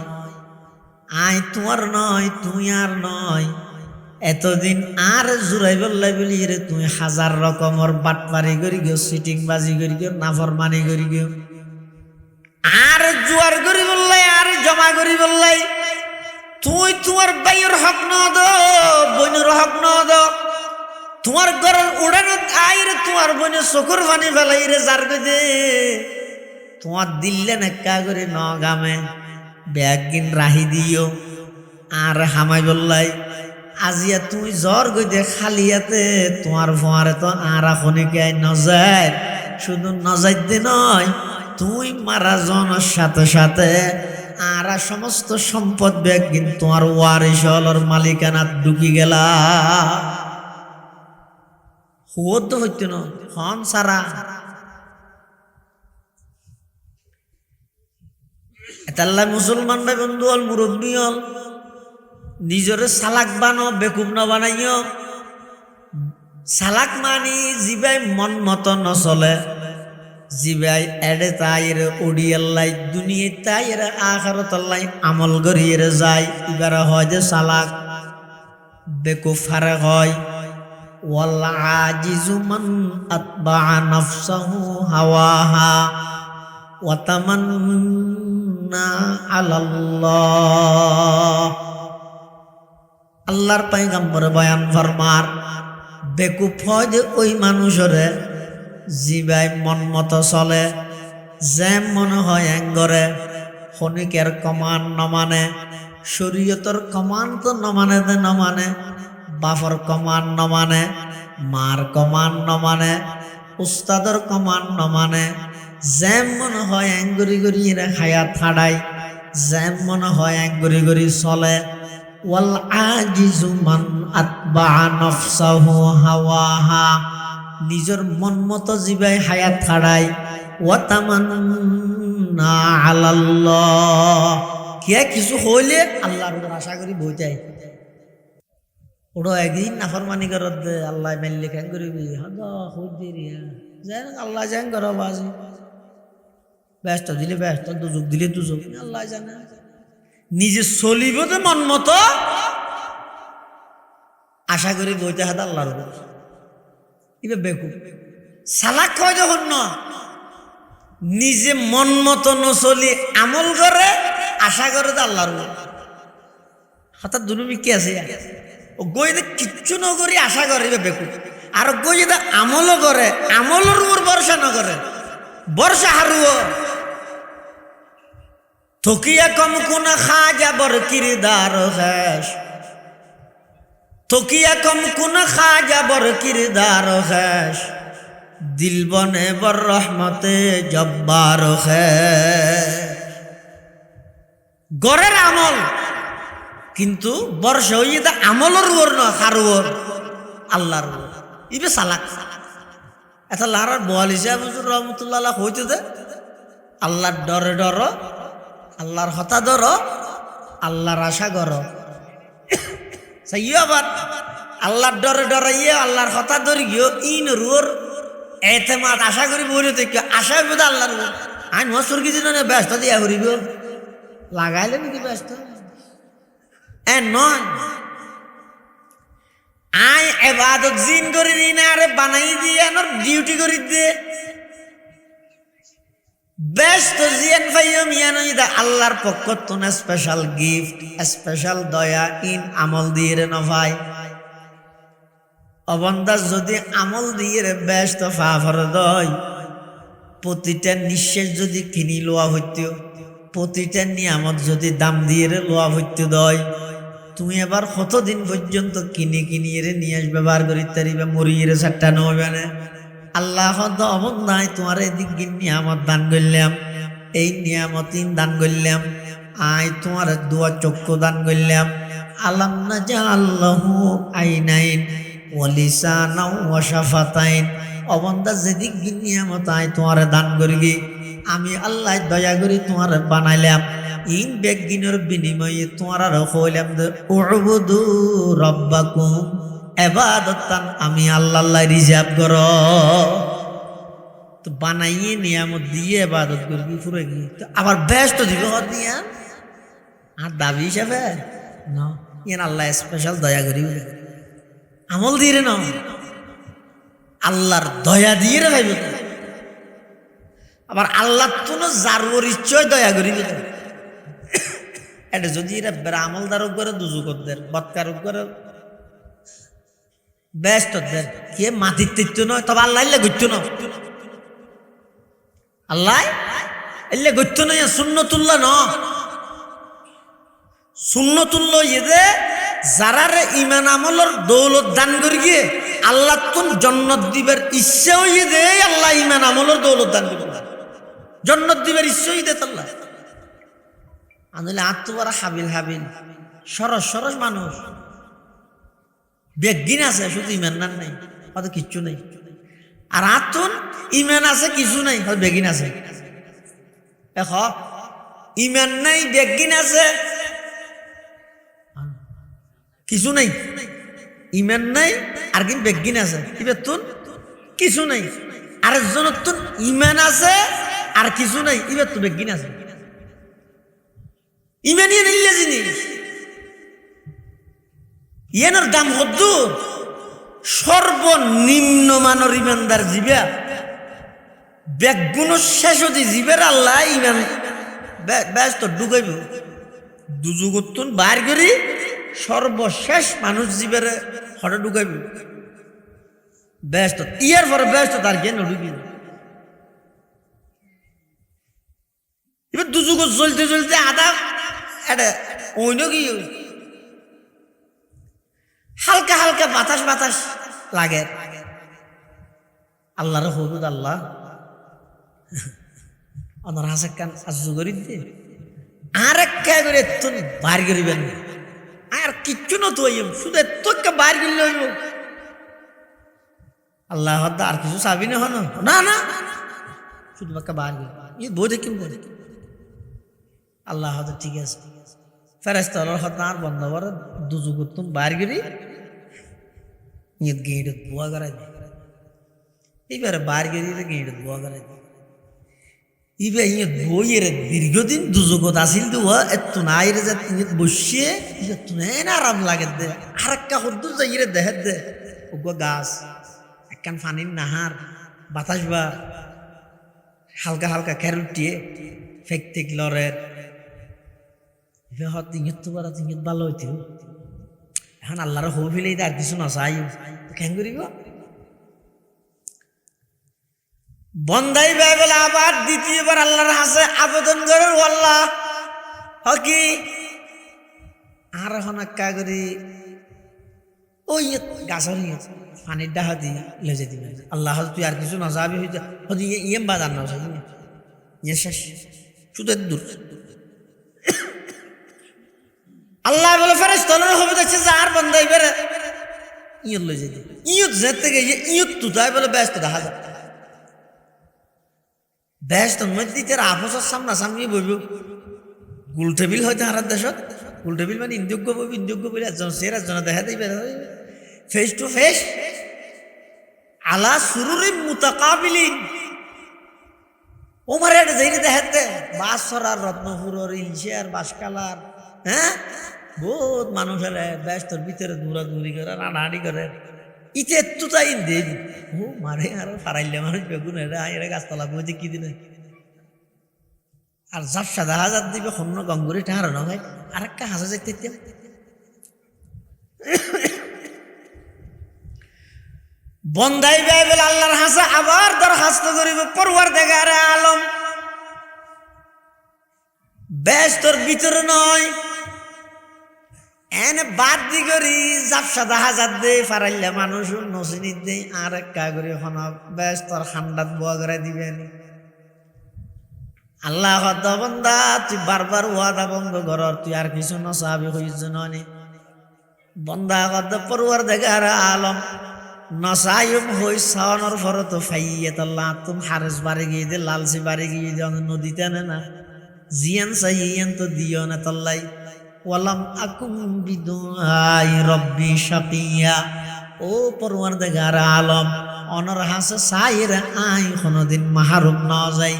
আই তোমার নয় তুমি আর নয় এতদিন আর জুড়াই বললাই বলি রে তুমি 1000 রকমের বাটপারি করি গিয়ে সিটিং বাজি করি গিয়ে নাফরমানি করি গিয়ে আর জুয়ার করি বললাই আর জমা করি বললাই তুই তোমার বাইয়ের হক ন দো বোনের হক ন দো তোমার ঘরের উড়ানো আইরে তোমার বোনের চকুর পানি ফেলাই রে যার দে তোমার দিল্লে নেকা করে ন গামে ব্যাগিন রাহি দিও আর হামাই বললাই আজিয়া তুই জ্বর গই দে খালিয়াতে তোমার ফোয়ারে তো আর এখনই কে নজায় শুধু নজাইত দে নয় তুই মারা জনের সাথে সাথে আর সমস্ত সম্পদ ব্যাগ কিন্তু তোমার ওয়ারিশ হলর মালিকানা ঢুকি গেলা হুয় তো হইতে ন হন সারা এতাল্লা মুসলমান ভাই বন্ধু হল মুরব্বী হল নিজরে সালাক বানো বেকুব না বানাইও সালাক মানি জিবাই মন মতো নচলে জিবাই এডে তাইরে উড়িয়াল্লাই দুনিয়া তাইরে আখিরাতাল্লাই আমল করিয়ে যায় এবার হয় যে সালাক বেকুব ফারে হয় ওয়াল আজিজু মান আতবা নাফসাহু হাওয়াহা ওয়া তামান্না আলাল্লাহ আল্লাহর পয়গম্বর বয়ান ফরমার বেকুব হয় যে ওই মানুষরে জিবাই মন মতো চলে যে মনে হয় এঙ্গরে খনিকের কমান নমানে, শরীয়তর কমান তো নমানে দে নমানে, বাপর কমান নমানে, মার কমান নমানে, উস্তাদর কমান নমানে, জ্যাম মনে হয় অ্যাঙ্গুরি গরি এরা খায়া থাড়াই, জ্যাম মনে হয় অ্যাঙ্গুরি গরি চলে। ওয়াল আজিজু মান আতবা নফসাহু হাওয়াহা, নিজের মন মতো জিবাই হায়াত ছাড়াই। ওয়া তামান্না আলাল্লাহ, কে কিছু হইলে আল্লাহর উপর আশা করি বইটাই ওড়ো একদিন নাফরমানি করত দে আল্লাহ মেললে কেন করিবি হদ হই দেরিয়া যেন আল্লাহ যেন করো বাজি ব্যস্ত দিলে ব্যস্ত, দুযোগ দিলে দুযোগ, আল্লাহ জানে। নিজে চলিব তো মন মতো আশা করি বইতে হাত আল্লাহর উপর। এবার বেকু সালাক কয় যখন ন নিজে মন মতো নচলি আমল করে আশা করে তো আল্লাহর উপর। হঠাৎ দুনুমি কি আছে ও গই কিচ্ছু নকরি আশা করে এবার বেকু। আর গই যদি আমলও করে আমলের উপর ভরসা নকরে বর্ষা হারুও থকিয়া কম কোন খাজা বর কিরদার হেস, থকিয়া কম কোন খাজা বর কিরদার হেস, দিল বনে বর রহমতে জব্বার হেস। গড়ের আমল কিন্তু বর্ষা হইয়ে তা আমলের উপর না হারুর আল্লাহর উপর। ইবে সালাক এটা লারার বোয়াল হিসাব রহমতুল্লাহ হইতে দে আল্লাহর ডরে ডর, আল্লাহর হতা ধর, আল্লাহর আশা কর। আবার আল্লাহর ডরে ডরে ইয়ে আল্লাহর হতা ধরি গিয়ে ইন রুর এতেমাত আশা করি বলে থেকে আশা বোধ আল্লাহর আইন মসুর কিছু না ব্যস্ত দিয়া করিব লাগাইলে নাকি ব্যস্ত এ নয়। আই এবাদত জিন করি দি না আরে বানাই দিয়ে ডিউটি করি দিয়ে ব্যস্ত জিয়ান ভাইও মিয়ানো ইদা আল্লাহর পক্ষ তো না স্পেশাল গিফট স্পেশাল দয়া ইন আমল দিয়ে রে নভাই অবন্দাস যদি আমল দিয়ে রে ব্যস্ত ফাফর দয় প্রতিটা নিঃশ্বাস যদি কিনি লোয়া হইতো, প্রতিটা নিয়ামত যদি দাম দিয়ে রে লোয়া হইতে দয়, তুমি এবার কতদিন পর্যন্ত কিনে কিনিয়ে রে নিয়ে আসবে বার করি তারিবে মরিয়ে রে চারটা নবে না। আল্লাহ অবন্ধায় তোমার এদিক নিয়ামত দান করলাম, এই নিয়ামত দান করলাম, আয় তোমার দুয়া চক্ষু দান করলাম। আলাম না যা আল্লাহ আইনাইন ওয়ালিসানা ওয়া শাফাতাইন, অবন্ধা যেদিক নিয়ামত আয় তোমার দান করি আমি আল্লাহ দয়া করি তোমার বানাইলাম। ইন বেগিনের বিনিময়ে তোমার আর হইলাম যে উবুদু রব্বাকুম, এবাদতান আমি আল্লাহ রিজার্ভ কর তো বানাইয়ে নিয়ামত দিয়ে এবাদত করবি পুরো গিয়ে তো আবার ব্যস্ত দিব দিয়া আর দাবি হিসাবে না ইন আল্লাহ স্পেশাল দয়া করি আমল দিয়ে রে না আল্লাহর দয়া দিয়ে রে ভাইব। আবার আল্লাহ তো যার ইচ্ছায় দয়া করিবে এটা যদি এরা আমলদার করে দুজুকদের বৎকার করে ব্যস্ত কে মাটির তৈত্য নয় তবে আল্লাহ এলে গত্য ন আল্লাহ এলে গত্য নয় শূন্যতুল্য ন শূন্যতুল্য ইয়ে যারারে ইমান আমলের দৌলত দান করি গিয়ে আল্লাহ তুন জন্নত দিবের ইচ্ছা হইয়ে দে আল্লাহ ইমান আমলের দৌলত দান করি জন্নত দিবের ইচ্ছা হইয়ে দে আল্লাহ আনলে আত্মবারা হাবিল হাবিল সরস সরস মানুষ বেগিন আছে শুধু ইমান নান নাই হয়তো কিচ্ছু নেই আর আতুন ইমান আছে কিছু নাই হয়তো বেগিন আছে এখ ইমান নাই বেগিন আছে কিছু নাই ইমান নাই আর কিন্তু বেগিন আছে এবার তুন কিছু নাই আরেকজনের তুন ইমান আছে আর কিছু নাই এবার তো বেগিন আছে ইমানিয়ে নিলে জিনিস ইয়েনের দাম কত সর্বনিম্ন মানের ইমানদার জিবা বেগুন শেষ হতে জিবের আল্লাহ ইমান ব্যস্ত ঢুকাইব দুযুগতুন বার করি সর্বশেষ মানুষ জীবের হঠাৎ ঢুকাইব ব্যস্ত ইয়ার পরে ব্যস্ত তার জ্ঞান ঢুকি এবার দুজুগ চলতে চলতে আদা এটা অন্য কি হালকা হালকা বাতাস বাতাস লাগে আল্লাহর হবুদ আল্লাহ আমার হাসে কান আজু করি দে আর একটা করে তুন বার করিবেন আর কিচ্ছু না তো শুধু তোকে বার করলে হইব আল্লাহ আর কিছু চাবি না হন না না শুধু বাক্কা বার করি বই দেখিম বই দেখিম আল্লাহ ঠিক আছে ফেরেস্তার হত আর বন্ধ করে দুজু করতুম বার করি গেঁড়ে বুয়া করাই দে এইবারে বার করি গেঁড়ে বুয়া করাই দে ইবে বইয়ের দীর্ঘদিন দুজগত আসিল তো এত নাই রে যে বসিয়ে আরাম লাগে দে আর একটা হদ্দু যাই রে দেহে দে ওগো গাছ একখান ফানির নাহার বাতাস বা হালকা হালকা খেরুটিয়ে ফেক লরের হত ইঙ্গিত তো বারা ইঙ্গিত ভালো হইতে এখন আল্লাহর হো ফেলেই আর কিছু না চাই কেন করিব বন্দাই বেলা আবার দ্বিতীয়বার আল্লাহর হাসে আবেদন করে আল্লাহ হকি আর এখন একা করি ওই গাছের পানির ডাহা দিয়ে লেজে দিবে আল্লাহ তুই আর কিছু না যাবি হইতে হয়তো ইয়েম বাজার না ইয়ে শেষ শুধু দূর আল্লাহ বলে ফেরেশতারা হবে দেখছে যে আর বন্দাই বেড়ে ইয়ত লেজে দি ইয়ত যেতে গিয়ে ইয়ত তো তাই বলে ব্যস্ত দেখা যায় ব্যস্ত মধ্যে তার আপসের সামনাসামনি বইব গুল টেবিল হয়তো হারার দেশত গুল টেবিল মানে ইন্দ্যোগ্য বইব ইন্দ্যোগ্য বলে একজন সে একজনে দেখা দিবে ফেস টু ফেস আলা সুরুরি মুতাকাবিলিন ওমারে এটা যাই দেখাতে বাসরার রত্নপুরের ইলশিয়ার বাসকালার হ্যাঁ বহুত মানুষের ব্যস্তর ভিতরে দৌড়াদৌড়ি করে রানাহানি করে ইতে একটু তাই দেবি ও মারে আরো ফারাইলে মানুষ বেগুন এরা গাছতলা বইতে কি দিনে আর ঝাপসা দেখা যাত দিবে সন্ন গঙ্গুরি টাহার না ভাই আর একটা হাসা দেখতে বন্দাই বেলা আল্লাহর হাসা আবার দরখাস্ত করিব পরওয়ারদিগারে আলম ব্যস্তর ভিতরে নয় এনে বাদ দি করি জাপসা দেখা যাত দে ফারাইলে মানুষ নচিনি দে আর একা করি এখন ব্যস্তর ঠান্ডাত বোয়া করে দিবেন আল্লাহ বন্দা তুই বারবার ওয়াদা ভঙ্গ কর তুই আর কিছু নচাবি হইছ নয় বন্দা কদ পরওয়ারদিগারে আলম নসায়ম হই সাওয়ানোর পরে তো ফাইয়ে তাল্লাহ তুম হারেস বাড়ি গিয়ে দে লালসি বাড়ি গিয়ে দে নদীতে না জিয়ান সাইয়ান তো দিও না তাল্লাই ওয়ালাম আকুম বিদুআই রব্বি শাকিয়া ও পরওয়ারদিগার আলম অনর হাসে সাইর আই কোনদিন মাহরুম না যাই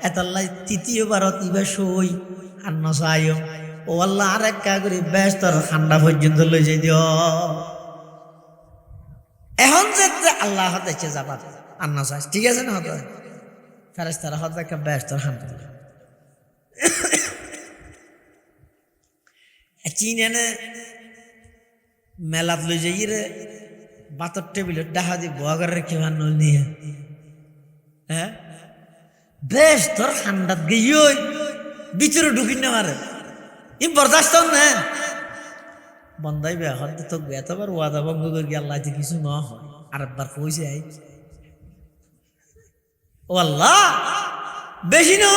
এতাল্লাই তৃতীয়বারত ইবা সই আর নসায়ম ও আল্লাহ আর একা করে ব্যস্তর ঠান্ডা পর্যন্ত লই যাই দিও এখন যে আল্লাহ দেখছে যাবা আর না চাই ঠিক আছে না হতো ফেরেশতারা হত একটা ব্যস্তর ঠান্ডা চীন এনে মেলাত লই যাই রে বাতর টেবিলের ডাহা দি বগার রেখে নল নিয়ে হ্যাঁ বেশ তোর ঠান্ডাত গিয়ে ভিতরে ঢুকি না মারে ই বরদাস্ত না বন্দাই বে হতে তো এতবার ওয়াদা ভঙ্গ করি আল্লাহ কিছু না হয় আর একবার কইছে ও আল্লাহ বেশি না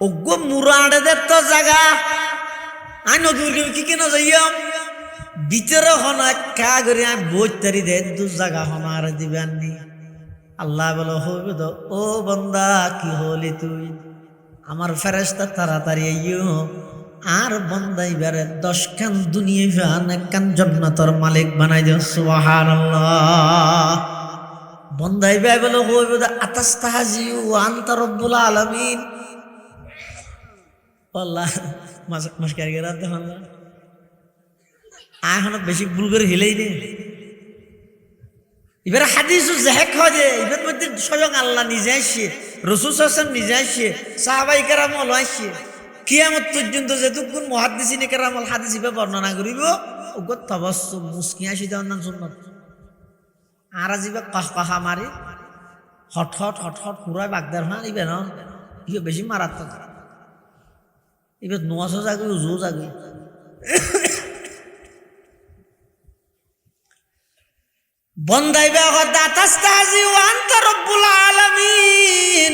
অজ্ঞ মুরাডে তো জায়গা আই নদূর কি কেন যাইয়াম ভিতরে হন একা করে আমি বইতারি দে দু জায়গা হন আর দিবেন নি আল্লাহ বলো হইবে তো ও বন্দা কি হলি তুই আমার ফেরেশতা তাড়াতাড়ি আইও আর বন্দাই বেড়ে 10 খান দুনিয়া ফান একখান জান্নাতের মালিক বানাই দিও সুবহানাল্লাহ বন্দাই বে বলো হইবে তো আতাস্তাহজিউ আনতা রব্বুল আলামিন আল্লাহ মাসকারি করে দেখুন এখন বেশি ভুল করে হিলেই নে এবার হাদিস জাহেক হয় এবার মধ্যে স্বয়ং আল্লাহ নিজে আসছে রাসূল সাল্লাল্লাহু আলাইহি ওয়াসাল্লাম নিজে আসছে সাহাবায়ে কেরামও আসছে কিয়ামত পর্যন্ত যেটুকুন মুহাদ্দিসিনে কেরাম হাদিস ইবে বর্ণনা করিব ওগত তাবাসসুম মুস্কি আসি দেওয়ার নাম সুন্নাত আর আজিবা কাহা মারি হট হট হট হট পুরাই বাগদার হান ইবে না ইয়ে বেশি মারাত্মক এবার নোয়াশো যাবে উজু যাবে বন্দাইবে হদা তাস্তাজি ওয়ান্তা রব্বুল আলামিন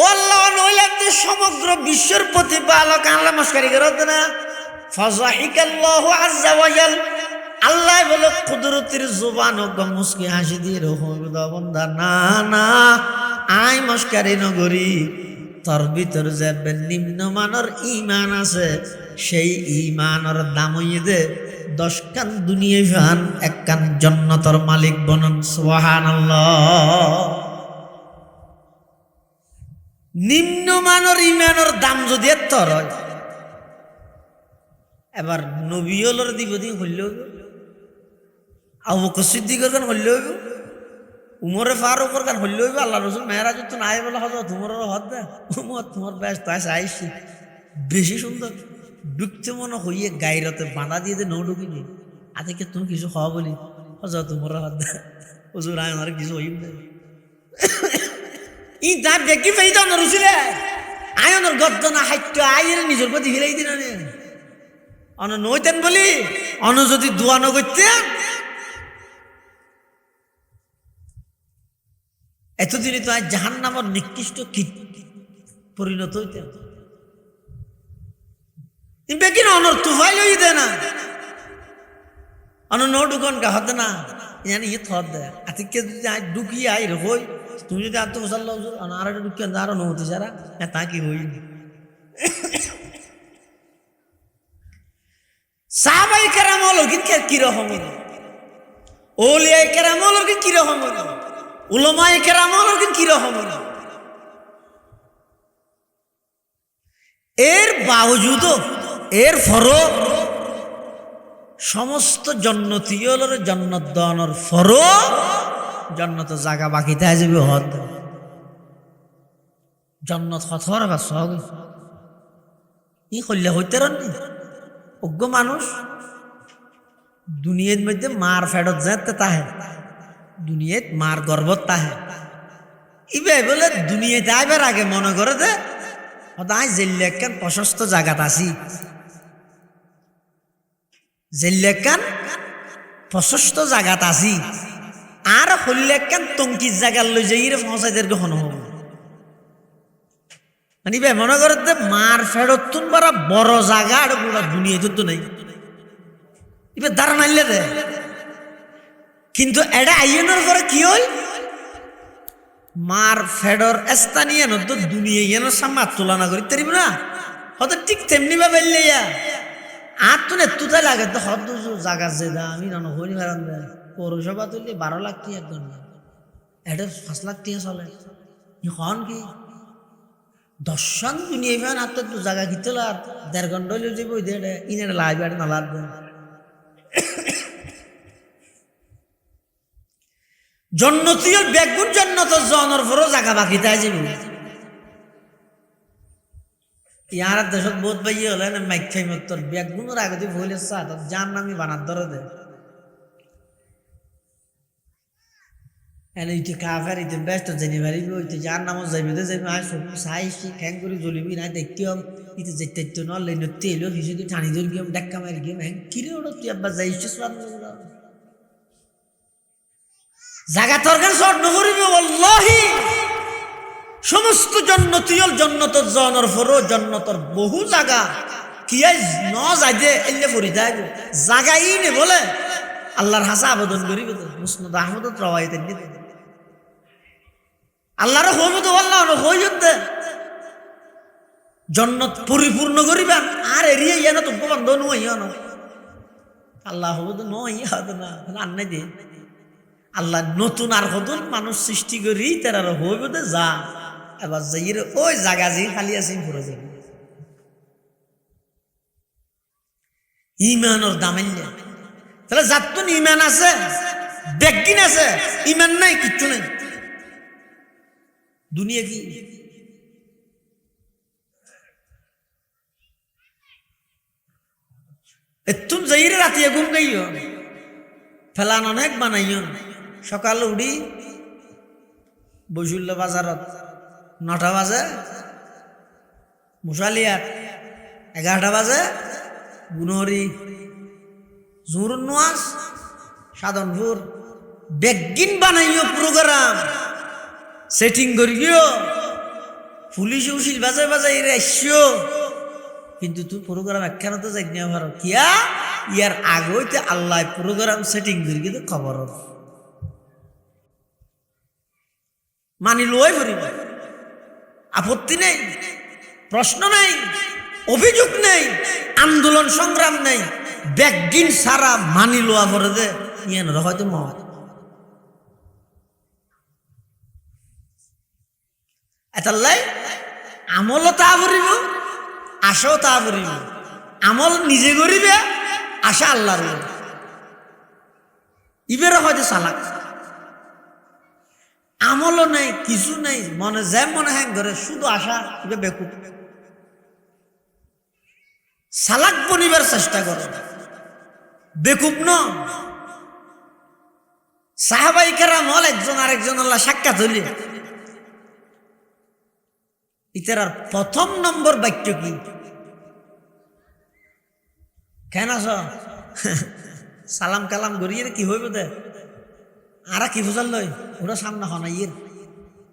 ও আল্লাহ নইলাম যে সমগ্র বিশ্বের প্রতিপালক আল্লাহ মস্কারি করত না ফাযাহিকাল্লাহু আযজা ওয়া জাল আল্লাহ বলে কুদরতের জবান ও মুস্কি হাসি দিয়ে রহম বন্দা না না আই মস্কারি নগরী তোর ভিতর যে নিম্নমানের ঈমান আছে সেই ঈমানের দাম হইয়ে 10 কান দুনিয়া ফান 1 কান জান্নাতের মালিক বনন সুবহানাল্লাহ নিম্নমানের ঈমানের দাম যদি তোর হয় এবার নবী হলর দিবদি হইল আবু বকর সিদ্দিকের গান হইল উমরে ফারুকের গান হইল আল্লাহ রাসূল মেরাজ তো নাই বলে হযরত উমরের হদ দে উমর তোমার ব্যস্ত আছে আইছি বেশি সুন্দর ঢুকতে মনে হইয়ে গায়রতে বাঁধা দিয়ে দে নৌ ঢুকিনি আজকে তুমি কিছু খাওয়া বলি হযরত উমরের হদ দে হুজুর আয় আমার কিছু হইব না ই দাঁত দেখি ফেই দাও নরুছিলে আয়নের গদ্দ না হাইট আয়ের নিজের প্রতি হিলাই দিন অন নইতেন বলি অন যদি দোয়া নগরতেন এতদিনে তো আজ জাহান্নামের নিকৃষ্ট পরিণত হইতেন বেকিন অনর তুফাইল হই দে না অন নো ঢুকন কা হদ না ইয়ানি ইয়ে থদ দে আতিকে যদি আজ ঢুকি আই হই তুমি যদি আত্ম মুসাল্লাহ হুজুর আর একটা ঢুকি আরো নহতি সারা তা কি হই সাহাবাই কেরাম হলো কিন্তু কিরকম হলো ওলিয়াই কেরাম হলো কিন্তু কিরকম হলো উলামায়ে কেরাম হলো কিন্তু কিরকম হলো এর বাওজুদও এর ফরও সমস্ত জন্নতীয়র জন্নত দানের ফরও জন্নত জায়গা বাকি তাই যাবে হদ জন্নত হথর বা সব ই কইলে হইতে রানি অজ্ঞ মানুষ দুনিয়ার মধ্যে মার ফেরত যেতে তাহে দুনিয়াত মার গর্বত তাহে ইবে বলে দুনিয়াতে আইবার আগে মনে করে দে সদায় জেল্লেকান প্রশস্ত জায়গাত আছি জেল্লেকান প্রশস্ত জায়গাত আছি আর হল্লেকান টঙ্কির জায়গার লই যাই রে পৌঁছাইদের গ্রহণ হব মানে বে মনে করে দে মার ফেরত তুন বারা বড় জায়গা আর পুরা দুনিয়া তো নাই এবার দাঁড়া নাইলে দে কিন্তু এটা আইনের পরে কি হল মার ফেডর স্থানীয় তো দুনিয়া এর সামনে তুলনা করি তারিব না হয়তো ঠিক তেমনি ভাবে ইয়া আর তো নেতুতে লাগে তো হদ জায়গা যে দা আমি না হইনি কারণ পৌরসভা তুললে 12 লাখ টাকা একজন এটা 5 লাখ টাকা চলে এখন কি দর্শন দুনিয়া ফেন আর তো জায়গা কিতল আর 1.5 ঘন্টা হইলে যাবো ইনের লাগবে আর না লাগবে জন্নতীয় বেগুন জন্নত জনের পরও জায়গা বাকি তাই যাবে ইয়ার দেশত বহুত বাইয়ে হলে না মাইক খাই মত বেগুনের আগতে ভুলে সাত যার নামি বানার ধরে দে এনে ইতি কাফের ইতি ব্যস্ত জেনে পারিব ইতি যার নামও যাইবে দে যাইবে আই সব সাইছি খ্যাং করে জ্বলিবি না দেখতে হম ইতি যেতে তো নলে নতে এলো কিছু কি টানি ধরে গিয়ে ডাক্কা মারি গিয়ে হ্যাং কিরে ওটা তুই আব্বা যাইছিস সব জায়গা তরকার শর্ট নকরিবে আল্লাহি সমস্ত জন্নতীয়ল জন্নতর জনের ফরো জন্নতর বহু জায়গা কি ন যাইদে এলে পড়ি যায় জায়গাই নে বলে আল্লাহর হাসা আবেদন করিবে তো মুসনাদ আহমদ রাওয়ায়াত নিতে আল্লাহর হইব তো আল্লাহ হইতে জন্নত পরিপূর্ণ করিবেন আর এরিয়া ইয়া না তো বন্ধ নয় না আল্লাহ হইব তো নয় ইয়া না আন্নাই দে আল্লাহ নতুন আর হদুল মানুষ সৃষ্টি করি তার হইব তো যা এবার যাই ওই জায়গা যে খালি আছে ঘুরে যাবে ইমানের দামাইলে তাহলে যার তো ইমান আছে বেগিন আছে ইমান নাই কিচ্ছু নাই দুনিয়া কি এতুন যাই রাতে ঘুম গাইও ফেলান অনেক বানাইও সকাল উঠি বসুল্য বাজারত 9টা বাজে মশালিয়াত 11টা বাজে গুনহরি জোর নোয়াজ সাধনপুর বেগিন বানাইও প্রোগ্রাম সেটিং করিও পুলিশ উশিল বাজায় বাজায় আসিও কিন্তু তুই প্রোগ্রাম একখানে তো যাই না ভালো কিয়া ইয়ার আগইতে আল্লাহ প্রোগ্রাম সেটিং করি কিন্তু খবর মানি লই ভরিব আপত্তি নেই প্রশ্ন নেই অভিযোগ নেই আন্দোলন সংগ্রাম নেই বেগিন সারা মানি লোয়া ভরে দে ইয়ে না হয়তো মত এতাল্লাই আমলও তা ভরিব আশাও তা ভরিব আমল নিজে করিবে আশা আল্লাহর ইবের হয়তো চালাক আমলও নেই কিছু নেই মনে যে মনে হ্যাঁ করে শুধু আশা ইবে বেকুব চালাক বনিবার চেষ্টা করে বেকুব ন সাহাবাই কেরাম হল একজন আরেকজন আল্লাহ সাক্ষাৎ হইলে ইতার প্রথম নম্বর বাক্য কি কেন আস সালাম কালাম গড়িয়ে কি হইব দে আর কি বুঝাল লই ওরা সামনে হনাইয়ের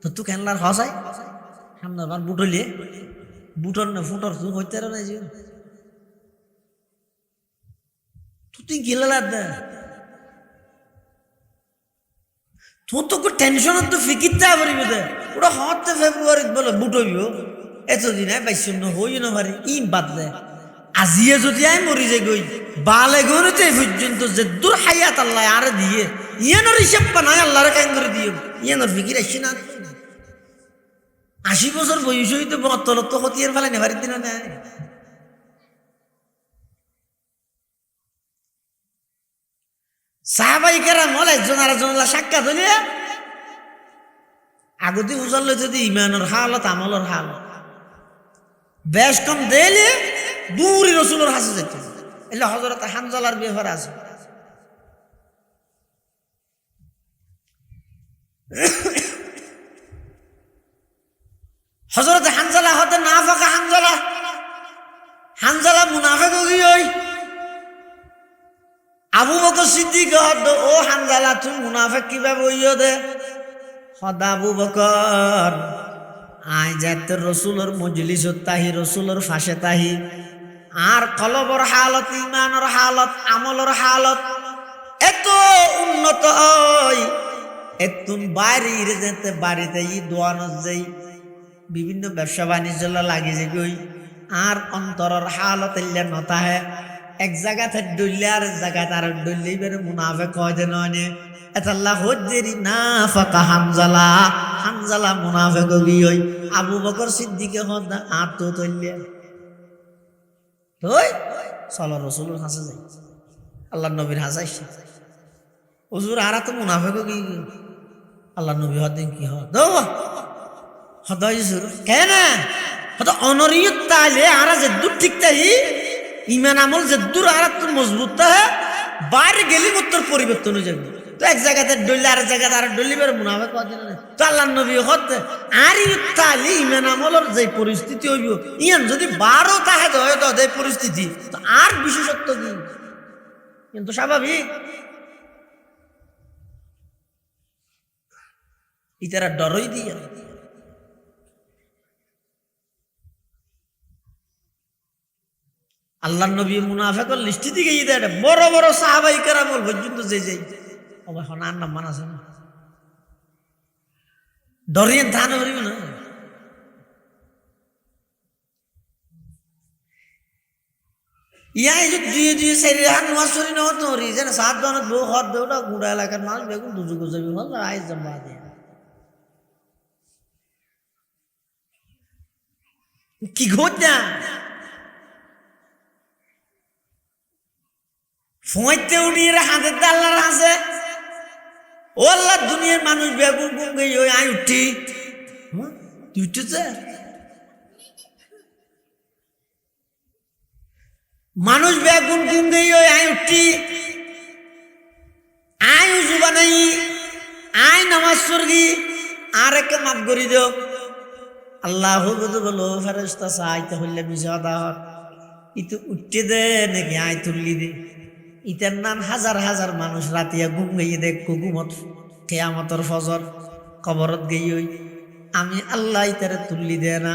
তো তুই কেনলার হসাই সামনে আবার বুটলিয়ে বুটর না ফুটর তুই হইতে না যে তুই গিলার দে তোর তো টেনশন তো ফিকিরতে পারিবে দে ওরা হতে ফেব্রুয়ারিত বলে বুটইব এতদিন বাইশন্ন হই না পারি ই বাদ দে আজিয়ে যদি আই মরি যাই গই বালে গরুতে পর্যন্ত যে দূর হায়াত আল্লাহ আরে দিয়ে ইয়ানোর হিসাব বানায় আল্লাহরে কেন করে দিয়ে ইয়ানোর ফিকির আসছি না 80 বছর বয়স হইতে 72 তো হতিয়ার ফেলে নেভারি দিন না সাহাবাই কেরাম হল একজন আরেকজন সাক্ষাৎ হইলে আগতি বুঝাল যদি ইমানের হালত আমলের হালত বেশ কম দিলে দূরই রসুলের হাসে যেত এলে হযরত হানজালার ব্যাপার আছে হযরত হানজালা হতে নাফাক হানজালা মুনাফিক হই আবু বকর সিদ্দিক হদ ও হানজালা তুই মুনাফিক কিভাবে হইও দে হদা আবু বকর আই যাতে রসুলের মজলিসত তাহি রসুলের ফাঁসে তাহি আর কলবর হালত ইমানের হালত আমলের হালত এত উন্নত হয় এতুন বাইরে যেতে বাড়িতে ই দোয়ানত যাই বিভিন্ন ব্যবসা বাণিজ্য লাগে যে গই আর অন্তরের হালত এলে নতা হে এক জায়গাতে ডুললে আর জায়গাতে আর ডুললে বেরে মুনাফিক হয় যে নয় এতাল্লাহ হজ্জেরি না ফাঁকা হানজালা মুনাফিক হই আবু বকর সিদ্দিকে হদ আত তৈলে তুই চলো রসুলের হাসে যাই আল্লাহ নবীর হাসাই হুজুর আর তো মুনাফিক কি আল্লাহ নবী হদিন কি হদাই কেন হতো অনরিয়ত তাইলে আর যে দূর ঠিক তাই ইমান আমল যে দূর আর তো মজবুত তা বাইরে গেলি তোর পরিবর্তন হয়ে যাবে তো এক জায়গাতে ডললে আর জায়গাতে আর ডললি বের মুনাফিক হদিন না তো আল্লাহ নবী হত আর তাইলে ইমান আমলের যে পরিস্থিতি হইব ইয়ান যদি 12 তাহে তো যে পরিস্থিতি তো আর বিশেষত্ব কি কিন্তু স্বাভাবিক ইতারা ডরই দিয়া আল্লাহ নবী মুনাফিকের লিস্টি দিকে ইদারে বড় বড় সাহাবাই কেরাম পর্যন্ত যে যাই ওই হনার নাম মানাছে না ডরিয়ে ধান হরিব না ইয়াই যে দুই সাইড হাত নোয়াজ করি না হতো রি যেন 7 জনের বউ হদ দেওটা গুড়া এলাকার মানুষ বেগুন দুজুগ যাবি হল আইস জমা দিয়ে কি ঘটনা ফোঁতে উড়িয়ে হাতের আল্লাহর হাসে ও আল্লাহ দুনিয়ার মানুষ বেগুন গুম গই ওই আই উঠি তুই উঠেছে মানুষ বেগুন গুম গই ওই আই উঠি আই উজু বানাই আই নামাজ পড়ি আর একে মাফ করি দিও আল্লাহ বলো ফেরেশতা চাইতে হইলে বিজাদা ইতো উঠতে দে নাকি আয় তুললি দে। ইতার নান হাজার হাজার মানুষ রাতিয়া ঘুম গাইয়ে দেখ ঘুমত কেয়ামতর ফজর কবরত গেই ওই আমি আল্লাহ ইতারে তুললি দে না।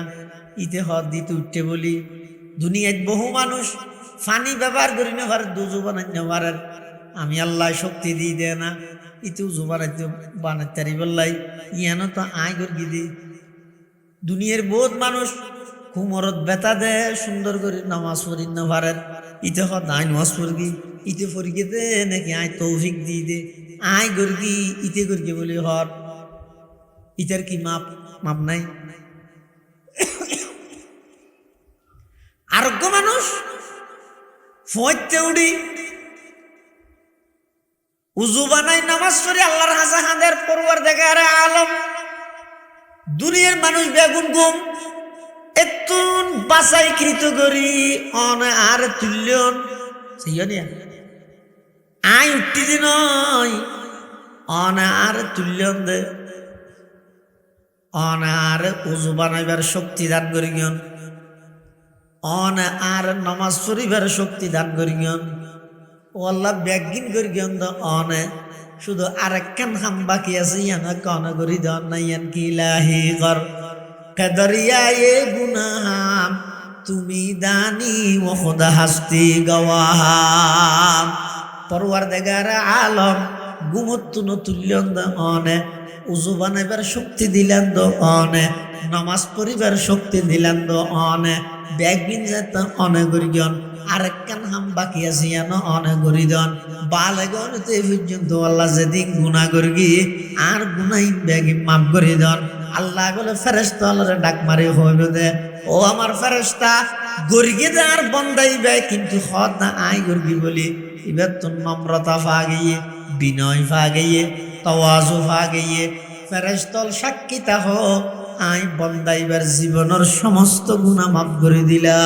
ইতে হদ দিতে উঠতে বলি দুনিয়ায় বহু মানুষ ফানি ব্যবহার করি না পারে দুজু বানাইতে পারেন আমি আল্লাহ শক্তি দিই দে না। ইতে উজু বানাইতে বললাই ইয়ানো তো আয় গর্গি দি। দুনিয়ার বহুত মানুষ কুমরত বেতা দে সুন্দর করে নামাজ পড়ি না পারেন ইতে হদ আয় নামাজ পড়গি ইতে ফরিকে দে নাকি আয় তৌফিক দি দে আয় গর্গি ইতে গর্গি বলি হর ইটার কি মাপ মাপ নাই। আরোগ্য মানুষ ফইতে উড়ি উজু বানাই নামাজ পড়ি আল্লাহর হাসা হাঁদের পরওয়ার দেখে আরে আলম দুনিয়ার মানুষ বেগুন গুম এতুন বাসাই কৃত করি অন আর তুল্যন সেইয়া আই উঠতি দিন অন আর তুল্যন দে অন আর উজু বানাইবার শক্তি দান করি গিয়ন অন আর নামাজ পড়িবার শক্তি দান করি গিয়ন ও আল্লাহ ব্যাগিন করি গিয়ন তো অনে শুধু আরেকখান হাম বাকি আছে ইয়ানা কন করি দন না ইয়ান কি লাহি কর কদরিয়া এ গুনাহাম তুমি দানি ও খুদা হাস্তি গওয়াহাম পরওয়ারদিগার আলম গুমত্তু নতুল্যন দ অনে উজু বানাইবার শক্তি দিলেন তো অনে নামাজ পড়িবার শক্তি দিলেন তো অনে ব্যাগিন যেত অনে গরিগন আরেকখান হাম বাকি আছে ইয়ানো অনে গরিদন বালেগন তে পর্যন্ত আল্লাহ যেদিন গুনাহ করগি আর গুনাহীন ব্যাগি মাফ করিদন আল্লাহ বলে ফেরেশতা আল্লাহরে ডাক মারি হইবে দে ও আমার ফেরেশতা গরিগে দে আর বন্দাইবে কিন্তু হদ না আই গরগি বলি এবার তো নম্রতা ফা গিয়ে বিনয় ফা গিয়ে তওয়াজু ফা গিয়ে ফেরেশতল সাক্ষী তাহ আই বন্দাইবার জীবনের সমস্ত গুনাহ মাফ করে দিলা।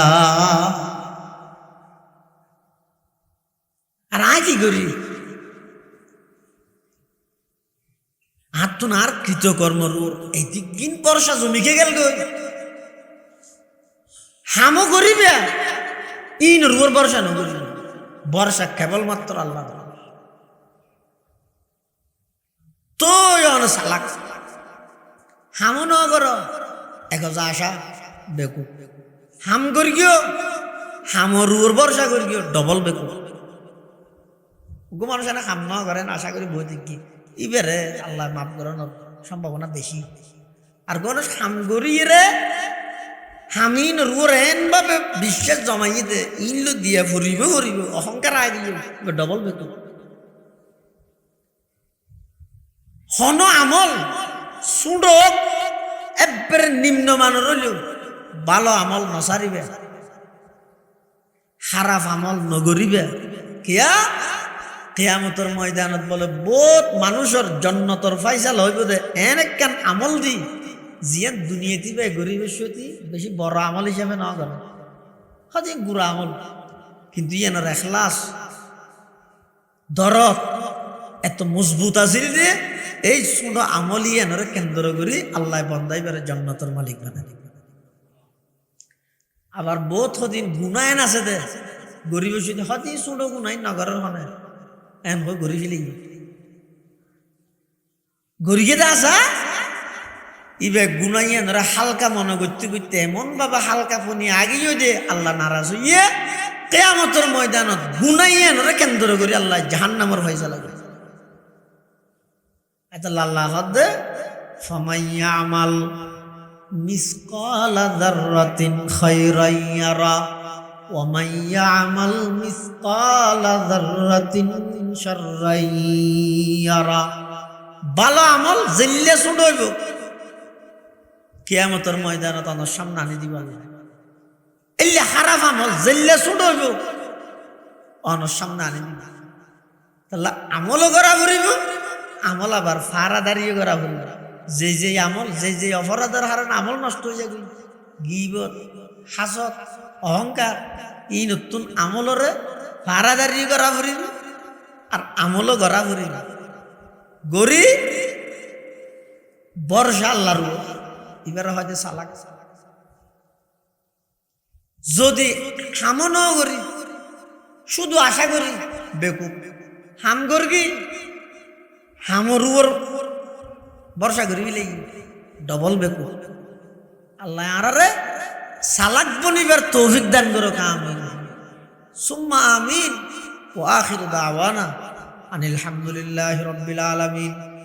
আর আই কি করি আর কৃতকর্ম এই দিন বর্ষা জমিকে গেল গো হামও করিবে ইন রুর বর্ষা নগরি বর্ষা কেবলমাত্র আল্লাহ তো সালাক হামও নগর একজা আশা বেকু হাম করি গিয়েও হামো রুর বর্ষা করি গিয়েও ডবল বেকু গো মানুষ এনে হাম ন করেন আশা করি বই দেখি ইবারে আল্লাহ মাফ করানোর সম্ভাবনা বেশি। আর কোন হামগরি রে হামিন রুরেন ভাবে বিশ্বাস জমাই দে ইনলো দিয়া ফুরিব অহংকার আয় দিয়ে ডবল বেতন হন আমল সুডক একবারে নিম্নমানের হইলেও ভালো আমল নসারিবে খারাপ আমল নগরিবে কিয়া কিয়ামতের ময়দানত বলে বহুত মানুষের জন্নতর ফাইসাল হইব দে এন একখান আমল দি জিয়ান দুনিয়াতি বে গরিবের সতী বেশি বড় আমল হিসাবে না করে হজি গুড়া আমল কিন্তু ইয়ানোর এখলাস দরদ এত মজবুত আছিল যে এই ছোট আমল ইয়ানোর কেন্দ্র করি আল্লাহ বন্দাইবারে জন্নতর মালিক বানাই। আবার বহুত হদিন গুনায়ন আছে দে গরিবের সতী হদি ছোট গুনাই নগরের হনে এন হয়ে গড়ি ফেলি গড়িয়ে দে আসা ইবে গুনাইয়া ধরা হালকা মনে করতে করতে এমন বাবা হালকা ফোনি আগেও দে আল্লাহ নারাজ হইয়ে কিয়ামতের ময়দানত গুনাইয়া ধরা কেন্দ্র করে আল্লাহ জাহান্নামের ফয়সালা করে। এটা আল্লাহ হদে ফামাইয়া আমাল মিসকালা যাররাতিন খায়রান ইয়ারা ওয়া মান ইয়ামাল মিসকালা যাররাতিন শাররান ইয়ারা। ভালো আমল জেল্লে ছোট হইব কিয়ামতের ময়দানত আমার সামনে আনি দিবা এলে খারাপ আমল জেল্লে ছোট হইব আমার সামনে আনি দিবা তাহলে আমলও করা ফুরিব আমল আবার ফারাদারিও করা ফুরিব যে আমল যে অপরাধের হারান আমল নষ্ট হয়ে যাবে গীবত হাসত অহংকার এই নতুন আমলরে ফারাদারি করা ফুরিব আর আমলও করা ফুরিব গরি বর্ষা আল্লাহর এবারে হয়তো চালাক যদি হামও ন করি শুধু আশা করি বেকুব হাম করগি হামর উপর ভরসা করি লাগি ডবল বেকুব আল্লাহ আরে সালাক বনিবার তৌফিক দান করো আমিন সুম্মা আমিন ওয়া আখিরু দাওয়ানা আনিল হামদুলিল্লাহি রাব্বিল আলামিন।